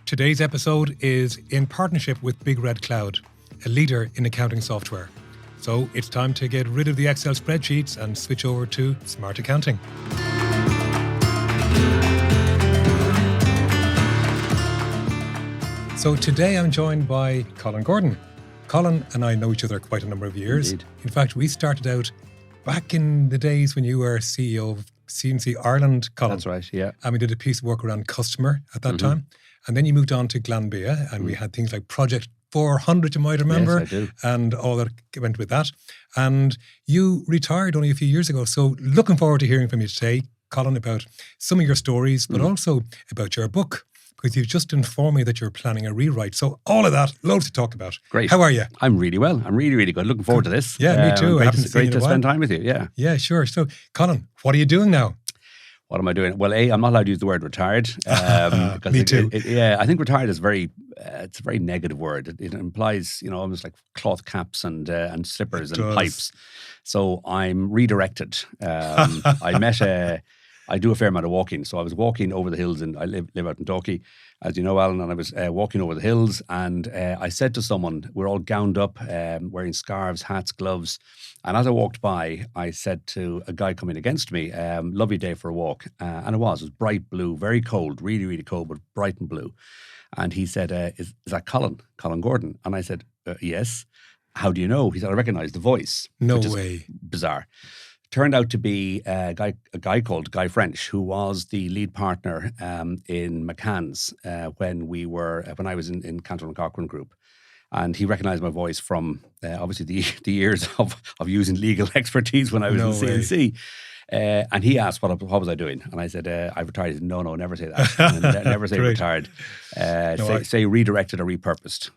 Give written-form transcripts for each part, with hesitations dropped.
Today's episode is in partnership with Big Red Cloud, a leader in accounting software. So it's time to get rid of the Excel spreadsheets and switch over to smart accounting. So today I'm joined by Colin Gordon. Colin and I know each other quite a number of years. Indeed. In fact, we started out back in the days when you were CEO of CNC Ireland, Colin. That's right, yeah. And we did a piece of work around customer at that time. And then you moved on to Glanbia and we had things like Project 400, you might remember. Yes, I do. And all that went with that. And you retired only a few years ago. So looking forward to hearing from you today, Colin, about some of your stories, but also about your book. Because you've just informed me that you're planning a rewrite. So all of that, loads to talk about. Great. How are you? I'm really well. I'm really, really good. Looking forward to this. Yeah, me too. Great to spend time with you, yeah. Yeah, sure. So, Colin, what are you doing now? What am I doing? Well, I'm not allowed to use the word retired. Because Me too. I think retired is it's a very negative word. It implies, almost like cloth caps and slippers and pipes. So I'm redirected. I do a fair amount of walking. So I was walking over the hills and I live out in Dalkey, as you know, Alan, and I was walking over the hills and I said to someone, we're all gowned up, wearing scarves, hats, gloves. And as I walked by, I said to a guy coming against me, lovely day for a walk. And it was bright blue, very cold, really, really cold, but bright and blue. And he said, is that Colin Gordon? And I said, yes. How do you know? He said, I recognize the voice. No way. Bizarre. Turned out to be a guy called Guy French, who was the lead partner in McCann's when I was in Cantor and Cochrane Group. And he recognised my voice from obviously the years of using legal expertise when I was in CNC. And he asked, what was I doing? And I said, I've retired. He said, no, never say that. Never say retired. Say redirected or repurposed.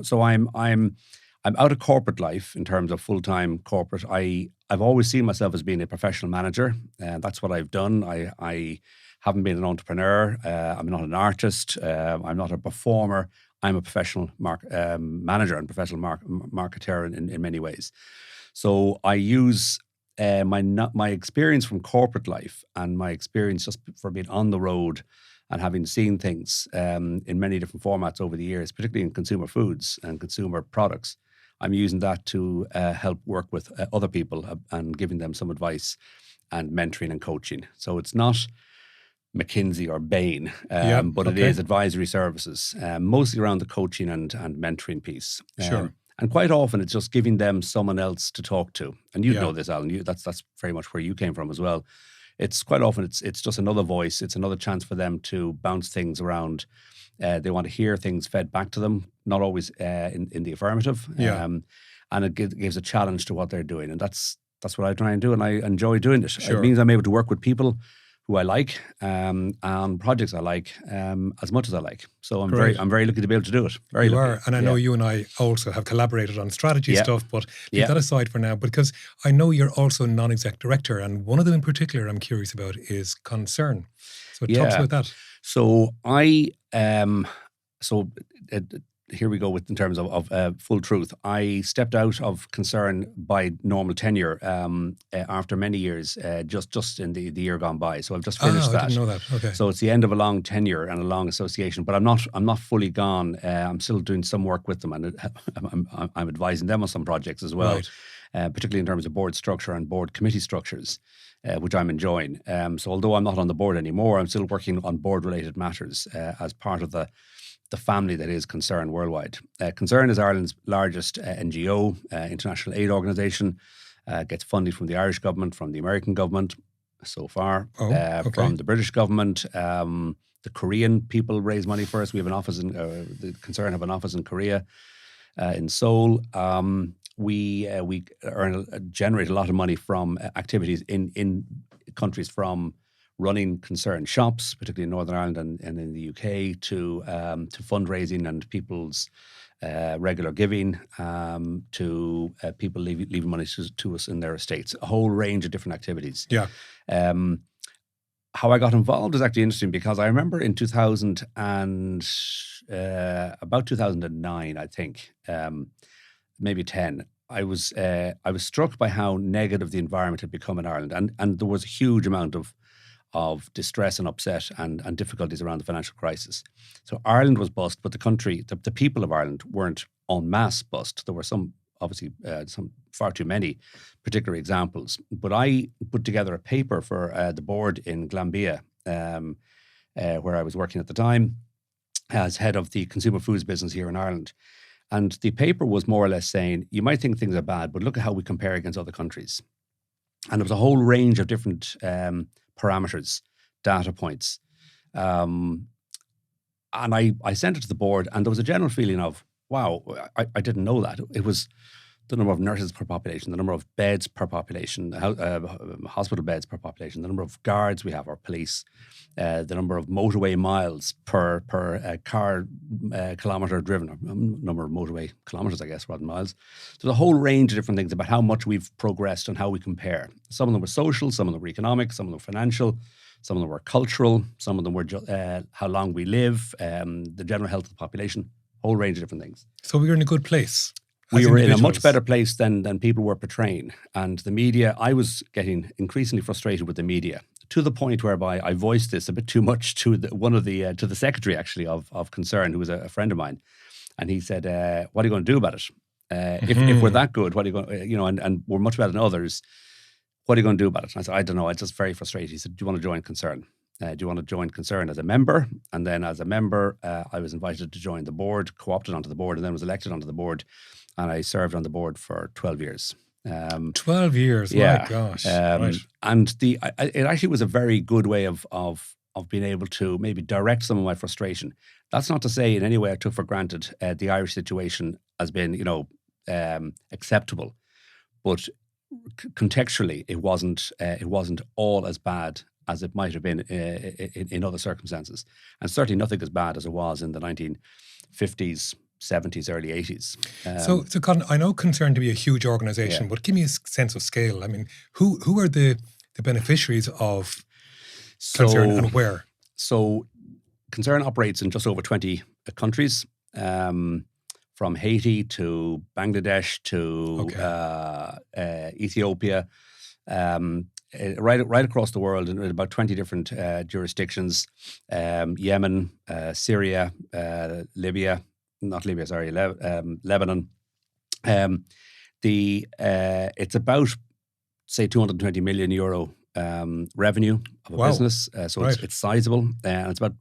So I'm out of corporate life in terms of full-time corporate. I've always seen myself as being a professional manager, and that's what I've done. I haven't been an entrepreneur. I'm not an artist. I'm not a performer. I'm a professional manager and professional marketer in many ways. So I use my experience from corporate life and my experience just for being on the road and having seen things in many different formats over the years, particularly in consumer foods and consumer products. I'm using that to help work with other people and giving them some advice and mentoring and coaching. So it's not McKinsey or Bain, but it is advisory services, mostly around the coaching and mentoring piece. Sure. And quite often it's just giving them someone else to talk to. And you know this, Alan. That's very much where you came from as well. It's quite often it's just another voice. It's another chance for them to bounce things around. They want to hear things fed back to them, not always in the affirmative. And it gives a challenge to what they're doing. And that's what I try and do. And I enjoy doing it. Sure. It means I'm able to work with people who I like and projects I like as much as I like. So I'm very lucky to be able to do it. Very lucky. Are. And I know you and I also have collaborated on strategy stuff, but leave that aside for now, because I know you're also a non-exec director. And one of them in particular I'm curious about is Concern. So talk about that. So here we go in terms of full truth. I stepped out of Concern by normal tenure after many years, just in the year gone by. So I've just finished that. I didn't know that. Okay. So it's the end of a long tenure and a long association, but I'm not fully gone. I'm still doing some work with them, and I'm advising them on some projects as well, particularly in terms of board structure and board committee structures. Which I'm enjoying. So although I'm not on the board anymore, I'm still working on board-related matters as part of the family that is Concern worldwide. Concern is Ireland's largest NGO, international aid organisation, gets funding from the Irish government, from the American government so far, from the British government. The Korean people raise money for us. We have an office the Concern have an office in Korea, in Seoul. We generate a lot of money from activities in countries, from running Concern shops, particularly in Northern Ireland and in the UK, to fundraising and people's regular giving, to people leaving money to us in their estates. A whole range of different activities. Yeah. How I got involved is actually interesting because I remember in about 2009, I think. Maybe 10, I was struck by how negative the environment had become in Ireland, and there was a huge amount of of distress and upset and difficulties around the financial crisis. So Ireland was bust, but the country, the people of Ireland weren't en masse bust. There were some, obviously, some far too many particular examples. But I put together a paper for the board in Glanbia, where I was working at the time as head of the consumer foods business here in Ireland. And the paper was more or less saying, you might think things are bad, but look at how we compare against other countries. And there was a whole range of different parameters, data points. And I sent it to the board, and there was a general feeling of, wow, I didn't know that. It was the number of nurses per population, the number of beds per population, hospital beds per population, the number of guards we have, our police, the number of motorway miles per car kilometre driven, or number of motorway kilometres, I guess, rather than miles. So there's a whole range of different things about how much we've progressed and how we compare. Some of them were social, some of them were economic, some of them were financial, some of them were cultural, some of them were how long we live, the general health of the population, whole range of different things. So we were in a good place. We were in a much better place than people were portraying. And the media, I was getting increasingly frustrated with the media, to the point whereby I voiced this a bit too much to the secretary, actually, of Concern, who was a friend of mine. And he said, what are you going to do about it? If we're that good, what are you going to, and we're much better than others, what are you going to do about it? And I said, I don't know, I'm just very frustrated. He said, do you want to join Concern? Do you want to join Concern as a member? And then as a member, I was invited to join the board, co-opted onto the board, and then was elected onto the board. And I served on the board for 12 years. 12 years, yeah. My gosh. Right. And it actually was a very good way of being able to maybe direct some of my frustration. That's not to say in any way I took for granted the Irish situation as being, acceptable. But contextually, it wasn't all as bad as it might have been in other circumstances. And certainly nothing as bad as it was in the 1950s, 70s, early 80s. So Colin, I know Concern to be a huge organisation, but give me a sense of scale. I mean, who are the beneficiaries of Concern and where? So Concern operates in just over 20 countries, from Haiti to Bangladesh to Ethiopia, right across the world in about 20 different jurisdictions, Yemen, Syria, Lebanon. It's about, say, €220 million revenue of a business. So right. It's sizable, and it's about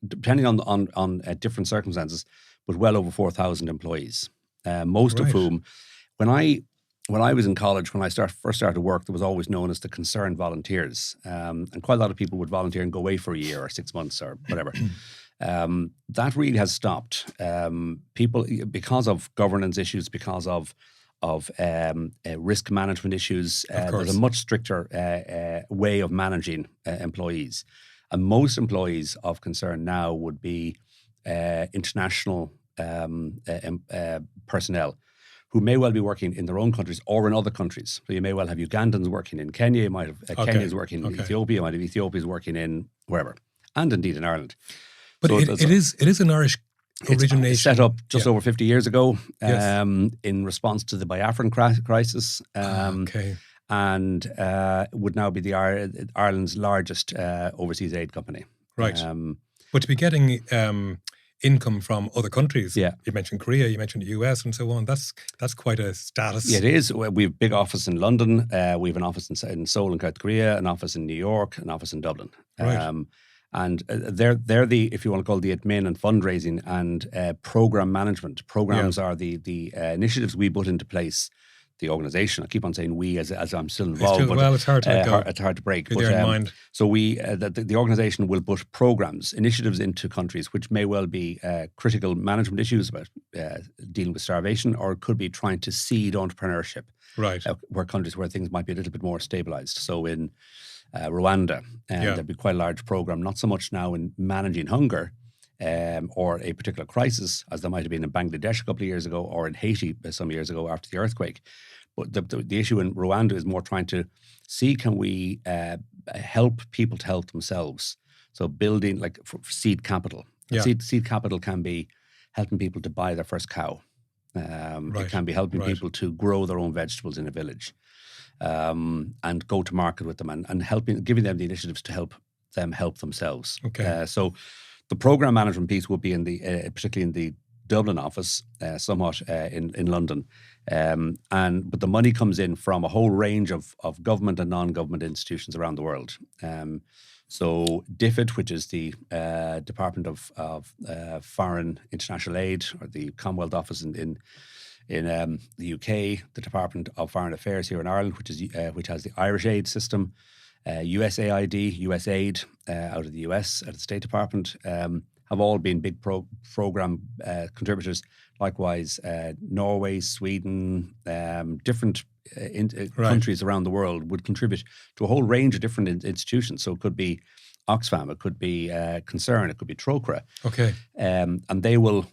depending on different circumstances, but well over 4,000 employees. Most of whom, when I was in college, when I first started work, there was always known as the Concern volunteers, and quite a lot of people would volunteer and go away for a year or 6 months or whatever. That really has stopped. People, because of governance issues, because of risk management issues, there's a much stricter way of managing employees. And most employees of Concern now would be international personnel who may well be working in their own countries or in other countries. So you may well have Ugandans working in Kenya, you might have Kenyans working in Ethiopia, you might have Ethiopians working in wherever, and indeed in Ireland. But so it is an Irish origination. It's set up just over 50 years ago in response to the Biafran crisis. And would now be Ireland's largest overseas aid company. Right. But to be getting income from other countries, you mentioned Korea, you mentioned the US and so on, that's quite a status. Yeah, it is. We have a big office in London, we have an office in Seoul in South Korea, an office in New York, an office in Dublin. Right. And they're the, if you want to call it, the admin and fundraising and program management. Programs are the initiatives we put into place. The organisation. I keep on saying we as I'm still involved. It's hard to let go. It's hard to break. But, in mind. So the organisation will put programs, initiatives into countries which may well be critical management issues about dealing with starvation, or it could be trying to seed entrepreneurship. Right. Where countries where things might be a little bit more stabilised. So in Rwanda, there'd be quite a large programme, not so much now in managing hunger, or a particular crisis, as there might have been in Bangladesh a couple of years ago, or in Haiti some years ago after the earthquake. But the issue in Rwanda is more trying to see, can we help people to help themselves? So building for seed capital. Seed capital can be helping people to buy their first cow. It can be helping people to grow their own vegetables in a village, and go to market with them, and giving them the initiatives to help them help themselves. Okay. So the program management piece will be in the particularly in the Dublin office, somewhat in London, but the money comes in from a whole range of government and non-government institutions around the world. So DFID, which is the Department of Foreign International Aid, or the Commonwealth Office in the UK, the Department of Foreign Affairs here in Ireland, which has the Irish aid system, USAID, USAID out of the US, out of the State Department, have all been big program contributors. Likewise, Norway, Sweden, different countries around the world would contribute to a whole range of different institutions. So it could be Oxfam, it could be Concern, it could be Trócaire. Okay. And they'll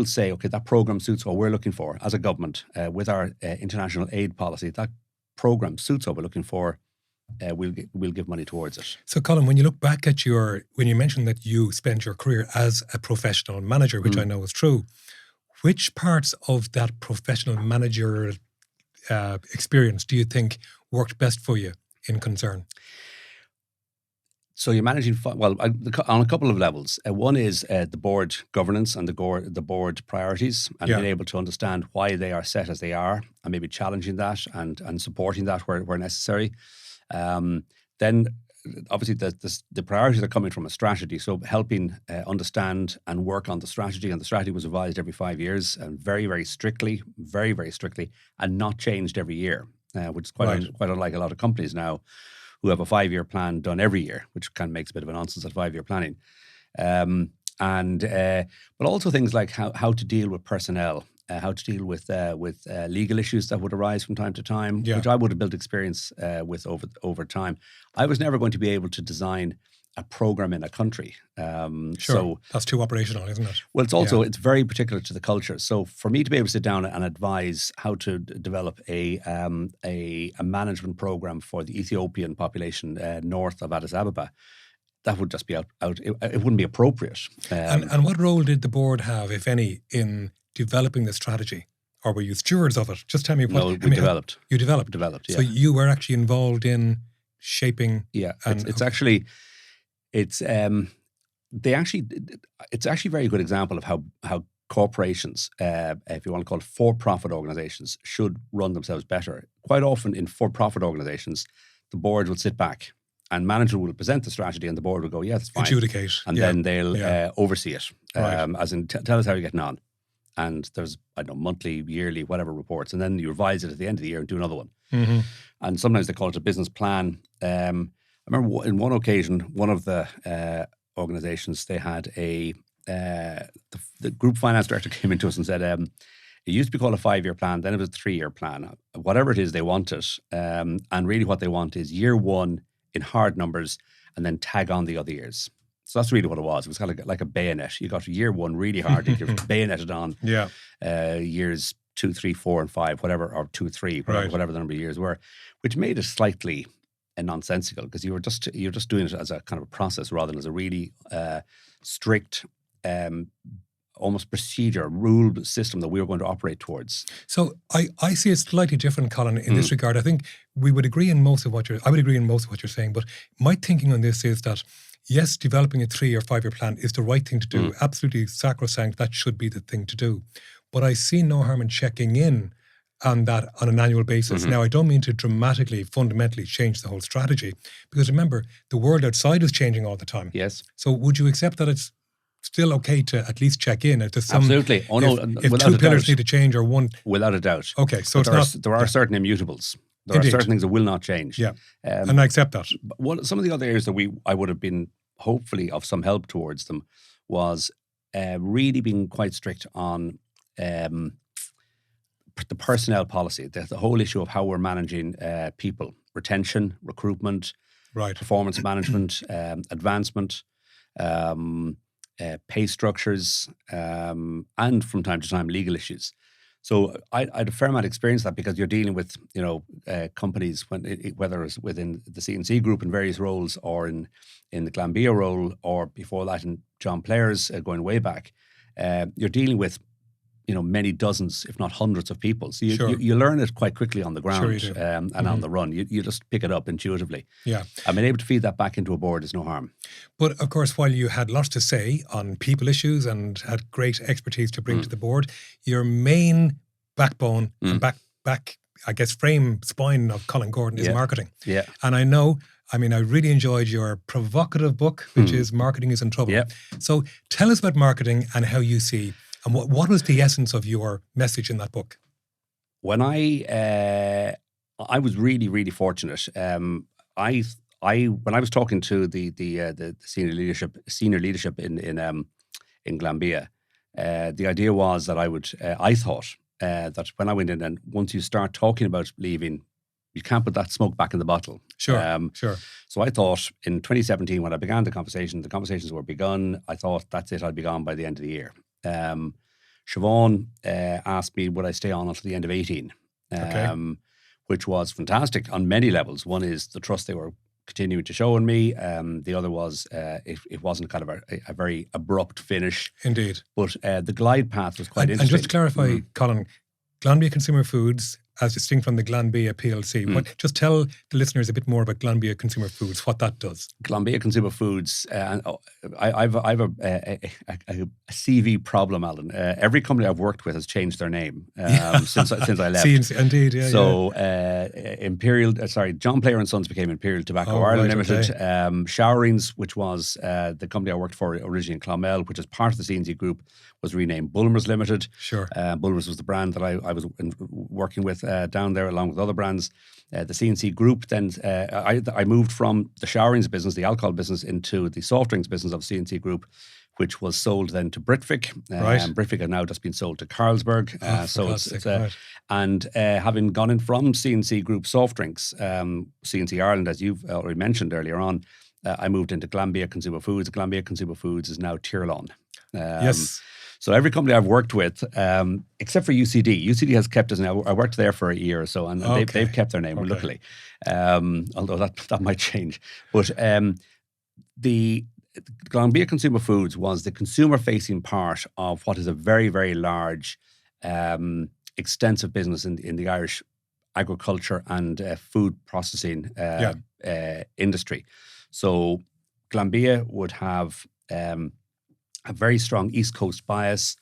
say, okay, that program suits what we're looking for as a government with our international aid policy. That program suits what we're looking for. We'll give money towards it. So, Colin, when you look back at when you mentioned that you spent your career as a professional manager, which I know is true, which parts of that professional manager experience do you think worked best for you in Concern? So you're managing, on a couple of levels. One is the board governance and the board priorities, and being able to understand why they are set as they are, and maybe challenging that and supporting that where necessary. Then obviously the priorities are coming from a strategy, so helping understand and work on the strategy, and the strategy was revised every 5 years, and very, very strictly, and not changed every year, which is quite unlike a lot of companies now who have a 5-year plan done every year, which kind of makes a bit of a nonsense at 5-year planning. But also things like how to deal with personnel, how to deal with legal issues that would arise from time to time, which I would have built experience with over time. I was never going to be able to design a program in a country. So that's too operational, isn't it? Well, it's also it's very particular to the culture. So for me to be able to sit down and advise how to develop a management program for the Ethiopian population north of Addis Ababa, that would just be out. It wouldn't be appropriate. And what role did the board have, if any, in developing the strategy? Or were you stewards of it? Just tell me what. No, we developed. You developed? Developed, yeah. So you were actually involved in shaping. Yeah, it's actually actually a very good example of how corporations, if you want to call it for-profit organizations, should run themselves better. Quite often in for-profit organizations, the board will sit back and management will present the strategy and the board will go, yeah, that's fine. Adjudicate. And then they'll oversee it, as in tell us how you're getting on. And there's, I don't know, monthly, yearly, whatever reports. And then you revise it at the end of the year and do another one. Mm-hmm. And sometimes they call it a business plan. I remember in one occasion, one of the organizations, they had the group finance director came into us and said, it used to be called a 5-year plan, then it was a 3-year plan. Whatever it is, they want it. And really what they want is year one in hard numbers and then tag on the other years. So that's really what it was. It was kind of like a bayonet. You got year one really hard, you bayoneted on. Yeah. Years 2, 3, 4, and 5, whatever, or 2, 3, whatever the number of years were, which made it slightly nonsensical because you're just doing it as a kind of a process rather than as a really strict, almost procedure, ruled system that we were going to operate towards. So I see it slightly different, Colin, in this regard. I think I would agree in most of what you're saying, but my thinking on this is that yes, developing a 3 or 5 year plan is the right thing to do. Absolutely sacrosanct. That should be the thing to do. But I see no harm in checking in on that on an annual basis. Now, I don't mean to dramatically, fundamentally change the whole strategy, because remember, the world outside is changing all the time. Yes. So would you accept that it's still okay to at least check in? If there's some, absolutely. Oh, no, if 2 pillars need to change or one. Without a doubt. Okay, so there are certain immutables. There are certain things that will not change. Yeah, and I accept that. Some of the other areas that I would have been hopefully of some help towards them was really being quite strict on the personnel policy, the whole issue of how we're managing people, retention, recruitment, performance management, advancement, pay structures, and from time to time legal issues. So I had a fair amount of experience that because you're dealing with companies whether it's within the C&C group in various roles or in the Glanbia role or before that in John Players going way back, you're dealing with many dozens, if not hundreds of people. So Sure. you learn it quite quickly on the ground. Sure you do. And on the run. You just pick it up intuitively. Yeah. I mean, able to feed that back into a board is no harm. But of course, while you had lots to say on people issues and had great expertise to bring to the board, your main backbone and back, I guess, spine of Colin Gordon is marketing. Yeah. And I really enjoyed your provocative book, which is Marketing is in Trouble. Yeah. So tell us about marketing and how you see, and what was the essence of your message in that book? When I was really, really fortunate. When I was talking to the senior leadership in Glanbia, the idea was that I thought that when I went in, and once you start talking about leaving, you can't put that smoke back in the bottle. Sure. So I thought in 2017, when I began the conversations were begun. I thought, that's it, I'll be gone by the end of the year. Siobhan asked me, would I stay on until the end of 18? Which was fantastic on many levels. One is the trust they were continuing to show in me. The other was it wasn't kind of a very abrupt finish. Indeed. But the glide path was quite interesting. And just to clarify, Colin, Glanbia Consumer Foods, as distinct from the Glanbia PLC. Just tell the listeners a bit more about Glanbia Consumer Foods, what that does. Glanbia Consumer Foods, I've a CV problem, Alan. Every company I've worked with has changed their name since I left. Indeed, yeah. So John Player and Sons became Imperial Tobacco Ireland Limited. Okay. Showerings, which was the company I worked for originally in Clonmel, which is part of the C&C Group, was renamed Bulmers Limited. Sure. Bulmers was the brand that I was working with down there, along with other brands. The C&C Group, then I moved from the showerings business, the alcohol business, into the soft drinks business of C&C Group, which was sold then to Britvic. Right. Britvic had now just been sold to Carlsberg. Right. Having gone in from C&C Group soft drinks, C&C Ireland, as you've already mentioned earlier on, I moved into Glanbia Consumer Foods. Glanbia Consumer Foods is now Tirlon. Yes. So every company I've worked with, except for UCD has kept us now. I worked there for a year or so, and they've kept their name, luckily. Although that might change. But the Glanbia Consumer Foods was the consumer-facing part of what is a very, very large, extensive business in the Irish agriculture and food processing industry. So Glanbia would have a very strong East Coast bias,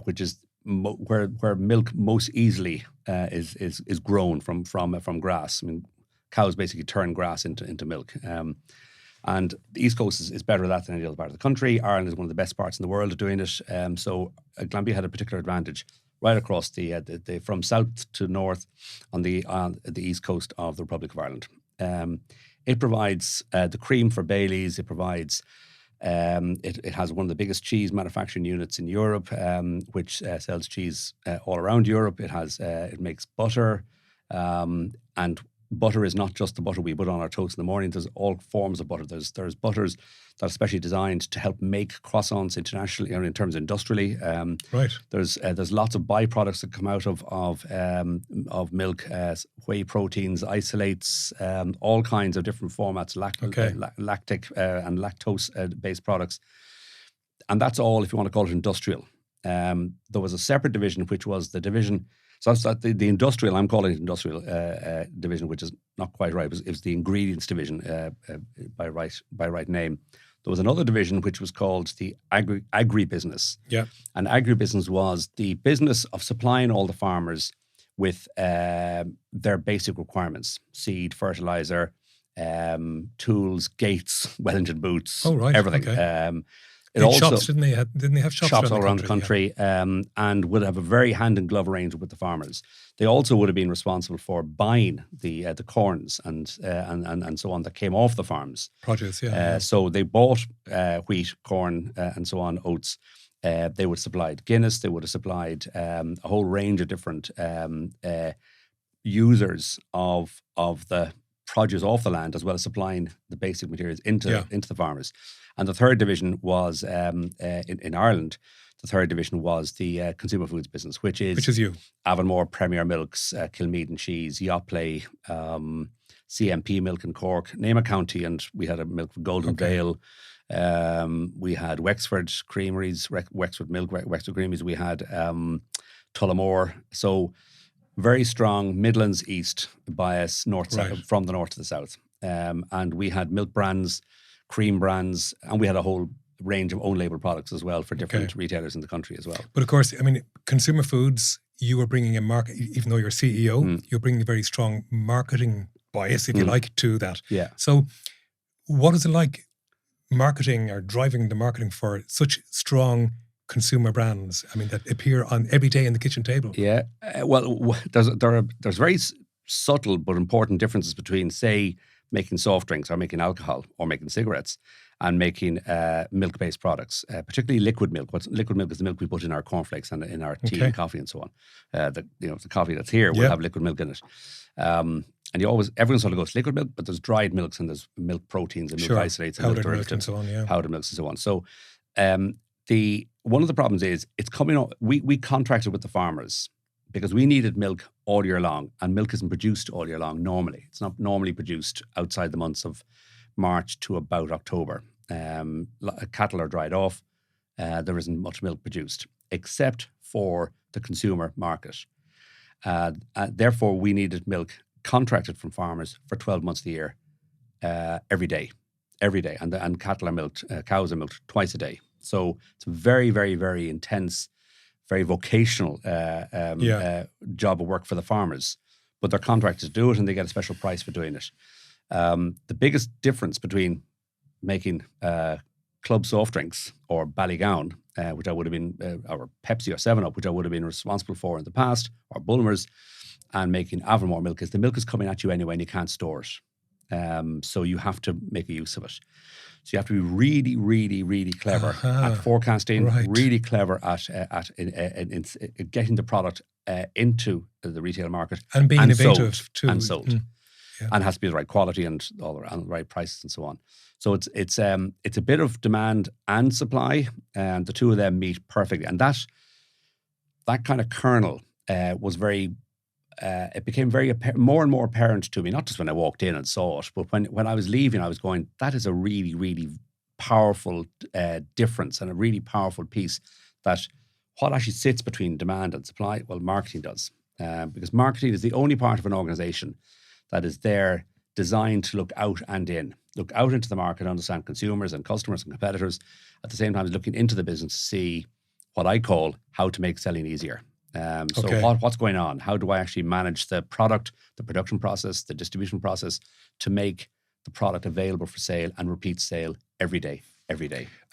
which is where milk most easily is grown from grass. I mean, cows basically turn grass into milk. And the East Coast is better at that than any other part of the country. Ireland is one of the best parts in the world at doing it. So Glanbia had a particular advantage right across the from south to north on the East Coast of the Republic of Ireland. It provides the cream for Baileys. It provides it has one of the biggest cheese manufacturing units in Europe, which sells cheese all around Europe. It makes butter, and butter is not just the butter we put on our toast in the morning. There's all forms of butter. There's butters that are specially designed to help make croissants internationally, in terms of industrially. Right. There's lots of byproducts that come out of milk, whey proteins, isolates, all kinds of different formats, lactic and lactose based products, and that's all, if you want to call it, industrial. There was a separate division, which was the division. So that's the industrial, I'm calling it industrial division, which is not quite right. It was the ingredients division by right name. There was another division which was called the agribusiness. Yeah. And agribusiness was the business of supplying all the farmers with their basic requirements: seed, fertilizer, tools, gates, Wellington boots, everything. Okay. Shops, didn't they? Didn't they have shops all around the country? And would have a very hand in glove arrangement with the farmers. They also would have been responsible for buying the corns and so on that came off the farms. Produce, So they bought wheat, corn, and so on, oats. They would have supplied Guinness. They would have supplied a whole range of different users of the produce off the land, as well as supplying the basic materials into the farmers. And the third division was in Ireland. The third division was the consumer foods business, which is you, Avonmore, Premier Milks, Kilmeaden Cheese, Yoplait, CMP Milk in Cork, name a county, and we had a milk from Golden Vale. We had Wexford Creameries, Wexford Milk, Wexford Creameries. We had Tullamore. So very strong Midlands East bias, north Right. south, from the north to the south. And we had milk brands, cream brands, and we had a whole range of own label products as well for different retailers in the country as well. But of course, I mean, consumer foods, you were bringing a market, even though you're CEO, you're bringing a very strong marketing bias, if you like, to that. Yeah. So what is it like marketing or driving the marketing for such strong consumer brands? I mean, that appear on every day in the kitchen table. Yeah. There's very subtle but important differences between, say, making soft drinks or making alcohol or making cigarettes and making milk-based products, particularly liquid milk. Liquid milk is the milk we put in our cornflakes and in our tea and coffee and so on. The coffee that's here will have liquid milk in it. And everyone sort of goes liquid milk, but there's dried milks and there's milk proteins and milk isolates and powdered milk milk and so on. Yeah, powdered milks and so on. So one of the problems is it's coming up. We contracted with the farmers because we needed milk all year long, and milk isn't produced all year long normally. It's not normally produced outside the months of March to about October. Cattle are dried off. There isn't much milk produced, except for the consumer market. Therefore, we needed milk contracted from farmers for 12 months of the year, every day. And cattle are milked, cows are milked twice a day. So it's a very, very, very intense, very vocational job of work for the farmers. But they're contracted to do it and they get a special price for doing it. The biggest difference between making club soft drinks or Ballygowan, which I would have been, or Pepsi or 7-Up, which I would have been responsible for in the past, or Bulmers, and making Avonmore milk is the milk is coming at you anyway and you can't store it. So you have to make a use of it. So you have to be really, really, really clever at forecasting, really clever at getting the product into the retail market. And being innovative too. And sold. And it has to be the right quality and all the right prices and so on. So it's a bit of demand and supply, and the two of them meet perfectly. And that kind of kernel was very. It became more and more apparent to me, not just when I walked in and saw it, but when I was leaving, I was going, that is a really, really powerful difference and a really powerful piece that what actually sits between demand and supply, well, marketing does. Because marketing is the only part of an organization that is there designed to look out into the market, understand consumers and customers and competitors, at the same time as looking into the business to see what I call how to make selling easier. So what's going on? How do I actually manage the product, the production process, the distribution process to make the product available for sale and repeat sale every day?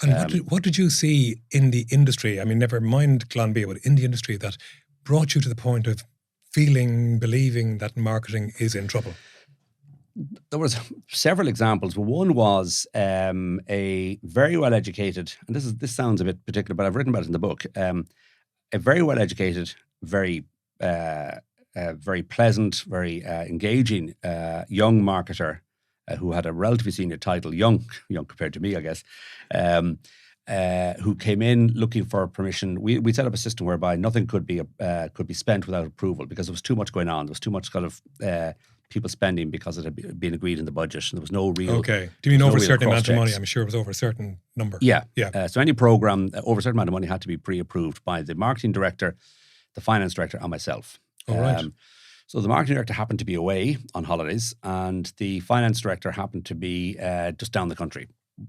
And what did you see in the industry? I mean, never mind Glanbia, but in the industry that brought you to the point of believing that marketing is in trouble? There was several examples. One was a very well-educated, and this sounds a bit particular, but I've written about it in the book, a very well-educated, very pleasant, very engaging young marketer who had a relatively senior title, young compared to me, I guess, who came in looking for permission. We set up a system whereby nothing could be spent without approval because there was too much going on. There was too much kind of people spending because it had been agreed in the budget, and there was no real. Okay. Do you mean over a certain amount of money? I'm sure it was over a certain number. Yeah. So any program over a certain amount of money had to be pre-approved by the marketing director, the finance director, and myself. All right. So the marketing director happened to be away on holidays, and the finance director happened to be just down the country.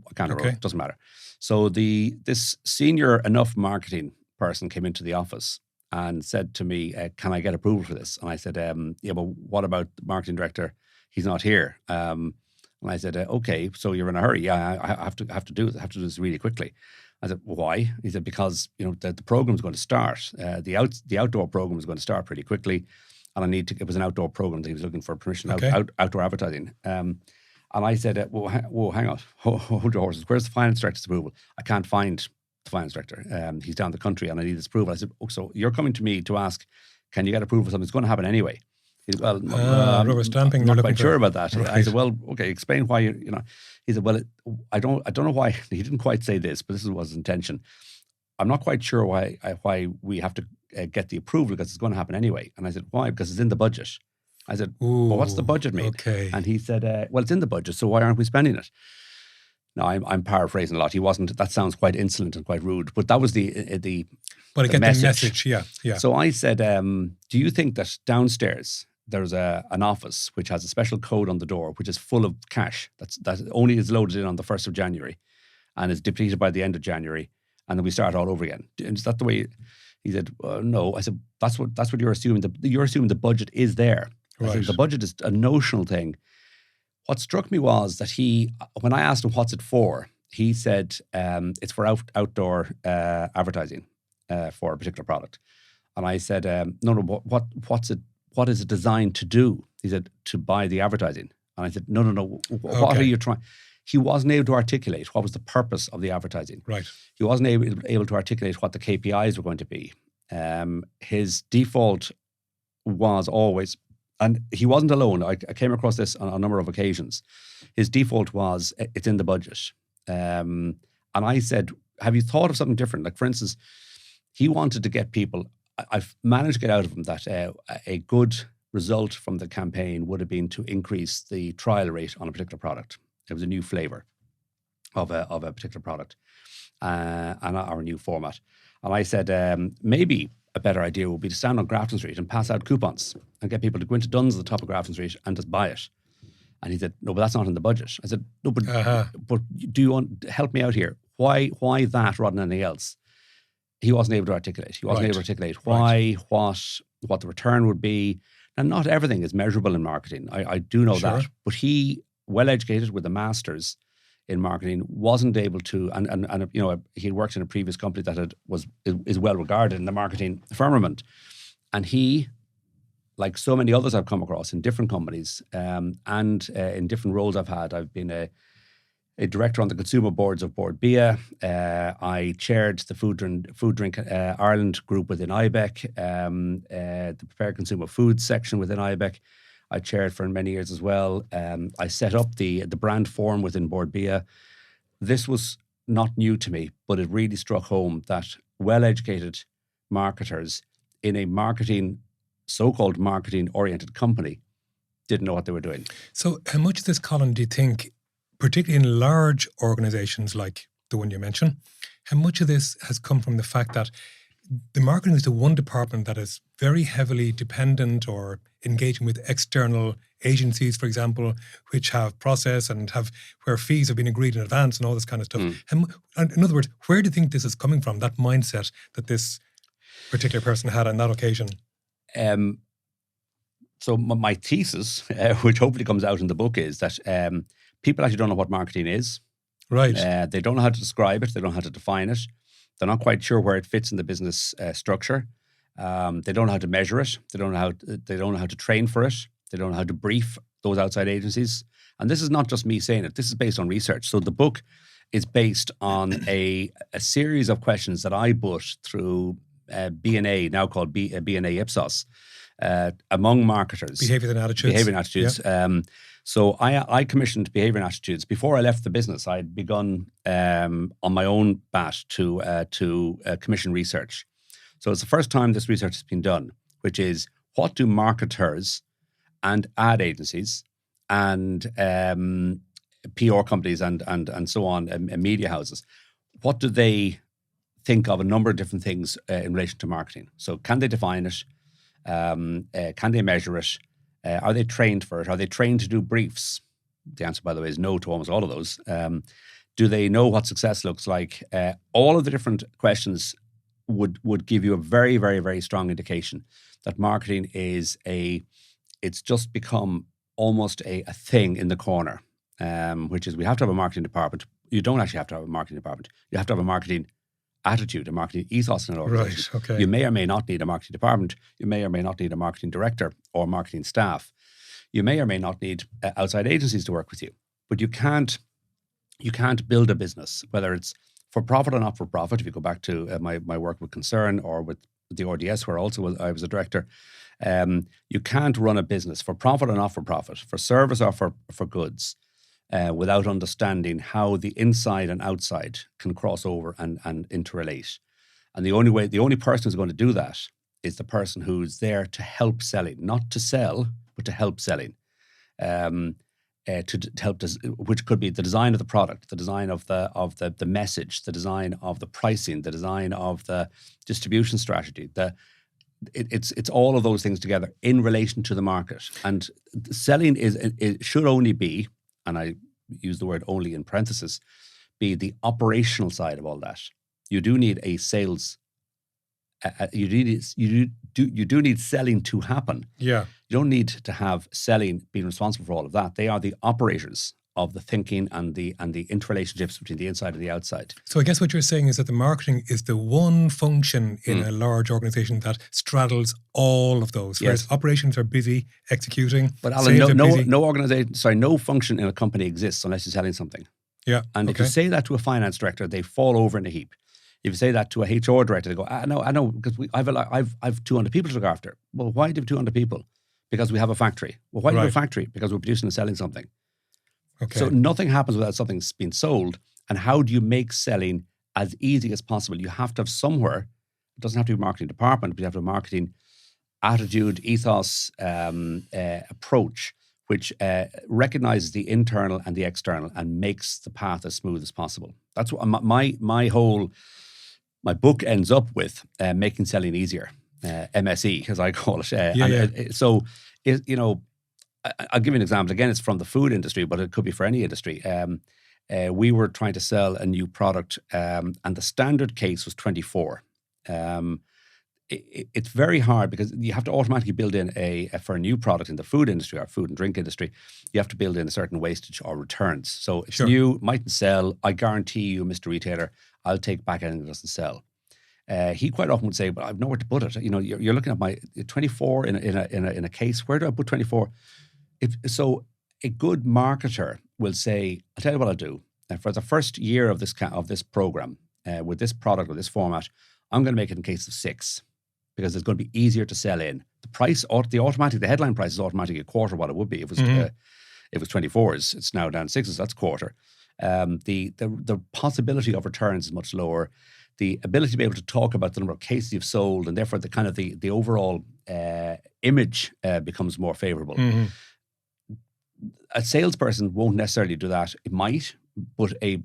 I can't remember. It doesn't matter. So this senior enough marketing person came into the office and said to me, can I get approval for this? And I said, yeah, but what about the marketing director? He's not here. And I said, okay, so you're in a hurry. Yeah, I have to do this really quickly. I said, why? He said, because the program is going to start. The outdoor program is going to start pretty quickly. And it was an outdoor program that he was looking for permission, outdoor advertising. And I said, whoa, hang on, hold your horses. Where's the finance director's approval? I can't find the finance director. He's down the country and I need his approval. I said, so you're coming to me to ask, can you get approval for something that's going to happen anyway? He said, well, rubber stamping. I'm not quite sure about that. Right. I said, well, okay, explain why He said, well, I don't know why. He didn't quite say this, but this was his intention. I'm not quite sure why we have to get the approval because it's going to happen anyway. And I said, why? Because it's in the budget. I said, well, what's the budget mean? Okay. And he said, well, it's in the budget, so why aren't we spending it? No, I'm paraphrasing a lot. He wasn't. That sounds quite insolent and quite rude. But that was the But I the get message. the message, yeah. So I said, do you think that downstairs there's an office which has a special code on the door which is full of cash that only is loaded in on the 1st of January and is depleted by the end of January, and then we start all over again? Is that the way? He said, no. I said, that's what you're assuming. You're assuming the budget is there. I said, the budget is a notional thing. What struck me was that when I asked him what's it for, he said it's for outdoor advertising for a particular product. And I said, no, what is it designed to do? He said, to buy the advertising. And I said, no. What are you trying? He wasn't able to articulate what was the purpose of the advertising. Right. He wasn't able to articulate what the KPIs were going to be. His default was always, and he wasn't alone. I came across this on a number of occasions. His default was, it's in the budget. And I said, have you thought of something different? Like, for instance, he wanted to get people, I've managed to get out of him that a good result from the campaign would have been to increase the trial rate on a particular product. It was a new flavour of a particular product and our new format. And I said, maybe a better idea would be to stand on Grafton Street and pass out coupons and get people to go into Dunn's at the top of Grafton Street and just buy it. And he said, no, but that's not in the budget. I said, no, but do you want to help me out here? Why that rather than anything else? He wasn't able to articulate. He wasn't able to articulate why, what the return would be. And not everything is measurable in marketing. I do know that. But he, well educated with a master's in marketing, wasn't able to, and you know, he worked in a previous company that is well regarded in the marketing firmament. And he, like so many others I've come across in different companies and in different roles I've been a director on the consumer boards of Boardroom. I chaired the Food Drink Ireland group within IBEC, the prepared consumer foods section within IBEC. I chaired for many years as well. I set up the brand forum within Boardroom. This was not new to me, but it really struck home that well-educated marketers in a so-called marketing-oriented company didn't know what they were doing. So how much of this, Colin, do you think, particularly in large organizations like the one you mentioned, how much of this has come from the fact that the marketing is the one department that is very heavily dependent or engaging with external agencies, for example, which have process and where fees have been agreed in advance and all this kind of stuff. And in other words, where do you think this is coming from, that mindset that this particular person had on that occasion? So my thesis, which hopefully comes out in the book, is that people actually don't know what marketing is. Right. They don't know how to describe it. They don't know how to define it. They're not quite sure where it fits in the business structure. They don't know how to measure it. They don't know how to train for it. They don't know how to brief those outside agencies. And this is not just me saying it. This is based on research. So the book is based on a series of questions that I put through B&A, now called B&A Ipsos, among marketers. Behaviour and attitudes. Yeah. So I commissioned Behaviour and Attitudes. Before I left the business, I had begun on my own bat to commission research. So it's the first time this research has been done, which is, what do marketers and ad agencies and PR companies and so on, and media houses, what do they think of a number of different things in relation to marketing? So can they define it? Can they measure it? Are they trained for it? Are they trained to do briefs? The answer, by the way, is no to almost all of those. Do they know what success looks like? All of the different questions would give you a very, very, very strong indication that marketing it's just become almost a thing in the corner, which is, we have to have a marketing department. You don't actually have to have a marketing department. You have to have a marketing attitude, a marketing ethos in an organization. Right, okay. You may or may not need a marketing department. You may or may not need a marketing director or marketing staff. You may or may not need outside agencies to work with you. But you can't build a business, whether it's for profit or not for profit. If you go back to my work with Concern or with the RDS, where also I was a director, you can't run a business for profit or not for profit, for service or for goods, without understanding how the inside and outside can cross over and interrelate. And the only person who's going to do that is the person who's there to help selling, not to sell, but to help selling. to help, which could be the design of the product, the design of the message, the design of the pricing, the design of the distribution strategy. It's all of those things together in relation to the market. And selling it should only be, and I use the word only in parenthesis, be the operational side of all that. You do need a sales. You do need selling to happen. Yeah. You don't need to have selling being responsible for all of that. They are the operators of the thinking and the interrelationships between the inside and the outside. So I guess what you're saying is that the marketing is the one function in a large organization that straddles all of those. Whereas operations are busy executing. But Alan, no organization, no function in a company exists unless you're selling something. Yeah. And if you say that to a finance director, they fall over in a heap. If you say that to a HR director, they go, I know, because I've 200 people to look after. Well, why do you have 200 people? Because we have a factory. Well, why do you have a factory? Because we're producing and selling something. Okay. So nothing happens without something being sold. And how do you make selling as easy as possible? You have to have somewhere, it doesn't have to be a marketing department, but you have to have a marketing attitude, ethos, approach, which recognizes the internal and the external and makes the path as smooth as possible. That's what my book ends up with, making selling easier, MSE, as I call it. So, I'll give you an example. Again, it's from the food industry, but it could be for any industry. We were trying to sell a new product, and the standard case was 24. It's very hard because you have to automatically build in for a new product in the food industry or food and drink industry, you have to build in a certain wastage or returns. So it's new, mightn't sell. I guarantee you, Mr. Retailer, I'll take back anything that doesn't sell. He quite often would say, but I've nowhere to put it. You're looking at my 24 in a case. Where do I put 24? So a good marketer will say, I'll tell you what I'll do. For the first year of this program, with this product or this format, I'm going to make it in case of 6 because it's going to be easier to sell in. The price, the headline price is automatically a quarter what it would be if it was 24s. It's now down 6s. That's quarter. The possibility of returns is much lower. The ability to be able to talk about the number of cases you've sold and therefore the overall image becomes more favorable. Mm-hmm. A salesperson won't necessarily do that. It might, but a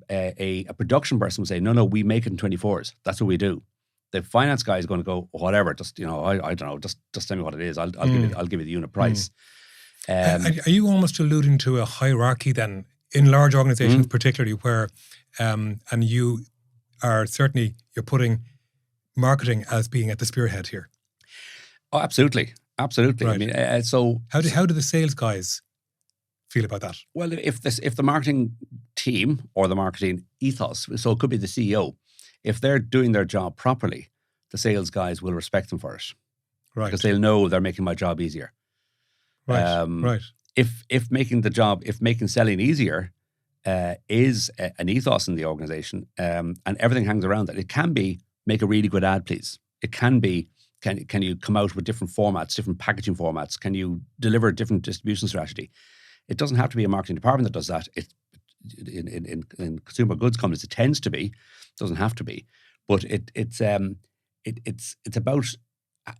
production person will say, no, we make it in 24s. That's what we do. The finance guy is going to go, whatever, just, I don't know, just tell me what it is. I'll give you the unit price. Are you almost alluding to a hierarchy then in large organizations, particularly where, and you are certainly, you're putting marketing as being at the spearhead here? Oh, absolutely. Right. I mean, so how do the sales guys feel about that? Well, if the marketing team or the marketing ethos, so it could be the CEO, if they're doing their job properly, the sales guys will respect them for it, right? Because they'll know they're making my job easier, right? Right. If making selling easier is an ethos in the organization, and everything hangs around that, it can be make a really good ad, please. It can be can you come out with different formats, different packaging formats? Can you deliver a different distribution strategy? It doesn't have to be a marketing department that does that. In consumer goods companies, it tends to be. It doesn't have to be, but it's about,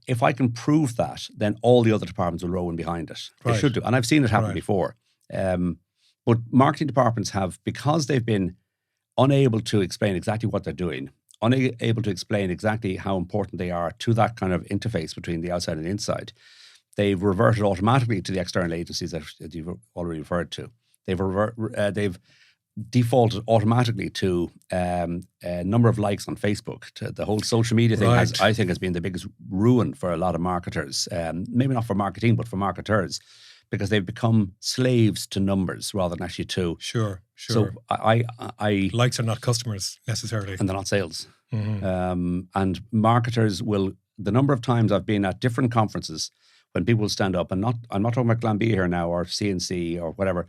if I can prove that, then all the other departments will row in behind it. Right. They should do, and I've seen it happen before. But marketing departments have, because they've been unable to explain exactly what they're doing, unable to explain exactly how important they are to that kind of interface between the outside and the inside, they've reverted automatically to the external agencies that you've already referred to. They've defaulted automatically to a number of likes on Facebook. To the whole social media thing I think has been the biggest ruin for a lot of marketers. Maybe not for marketing, but for marketers, because they've become slaves to numbers rather than actually to. Sure. So I likes are not customers necessarily, and they're not sales. Mm-hmm. And marketers will. The number of times I've been at different conferences when people stand up, and I'm not talking about Glanbia here now or CNC or whatever.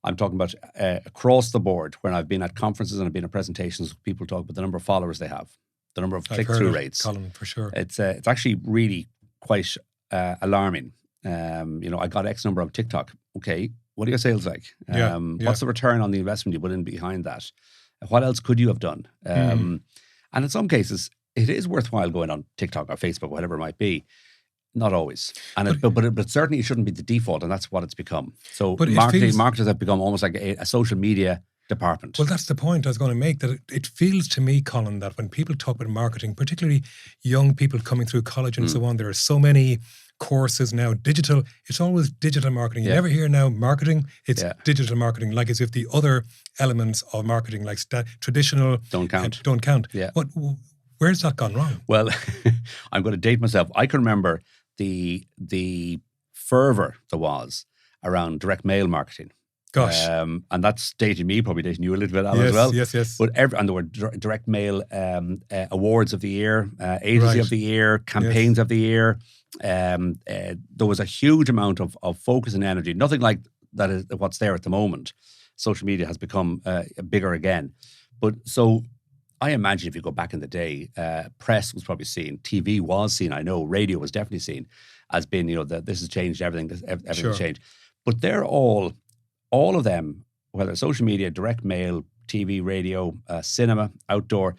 I'm talking about across the board when I've been at conferences and I've been at presentations. People talk about the number of followers they have, the number of click-through rates. Colin, for sure. It's actually really quite alarming. I got X number on TikTok. Okay, what are your sales like? What's the return on the investment you put in behind that? What else could you have done? And in some cases, it is worthwhile going on TikTok or Facebook, whatever it might be. Not always, and but certainly it shouldn't be the default, and that's what it's become. So But marketers have become almost like a social media department. Well, that's the point I was going to make, that it feels to me, Colin, that when people talk about marketing, particularly young people coming through college and so on, there are so many courses now, digital, it's always digital marketing. You never hear now marketing, it's digital marketing, like as if the other elements of marketing, like traditional, don't count. Don't count. Yeah. But where's that gone wrong? Well, I'm going to date myself. I can remember the fervour there was around direct mail marketing. Gosh. And that's dating me, probably dating you a little bit, Alan, as well. Yes. But and there were direct mail awards of the year, agency of the year, campaigns of the year. There was a huge amount of focus and energy. Nothing like that is what's there at the moment. Social media has become bigger again. But so I imagine if you go back in the day, press was probably seen, TV was seen, I know, radio was definitely seen as being, this has changed everything, everything's changed. But they're all of them, whether social media, direct mail, TV, radio, cinema, outdoor,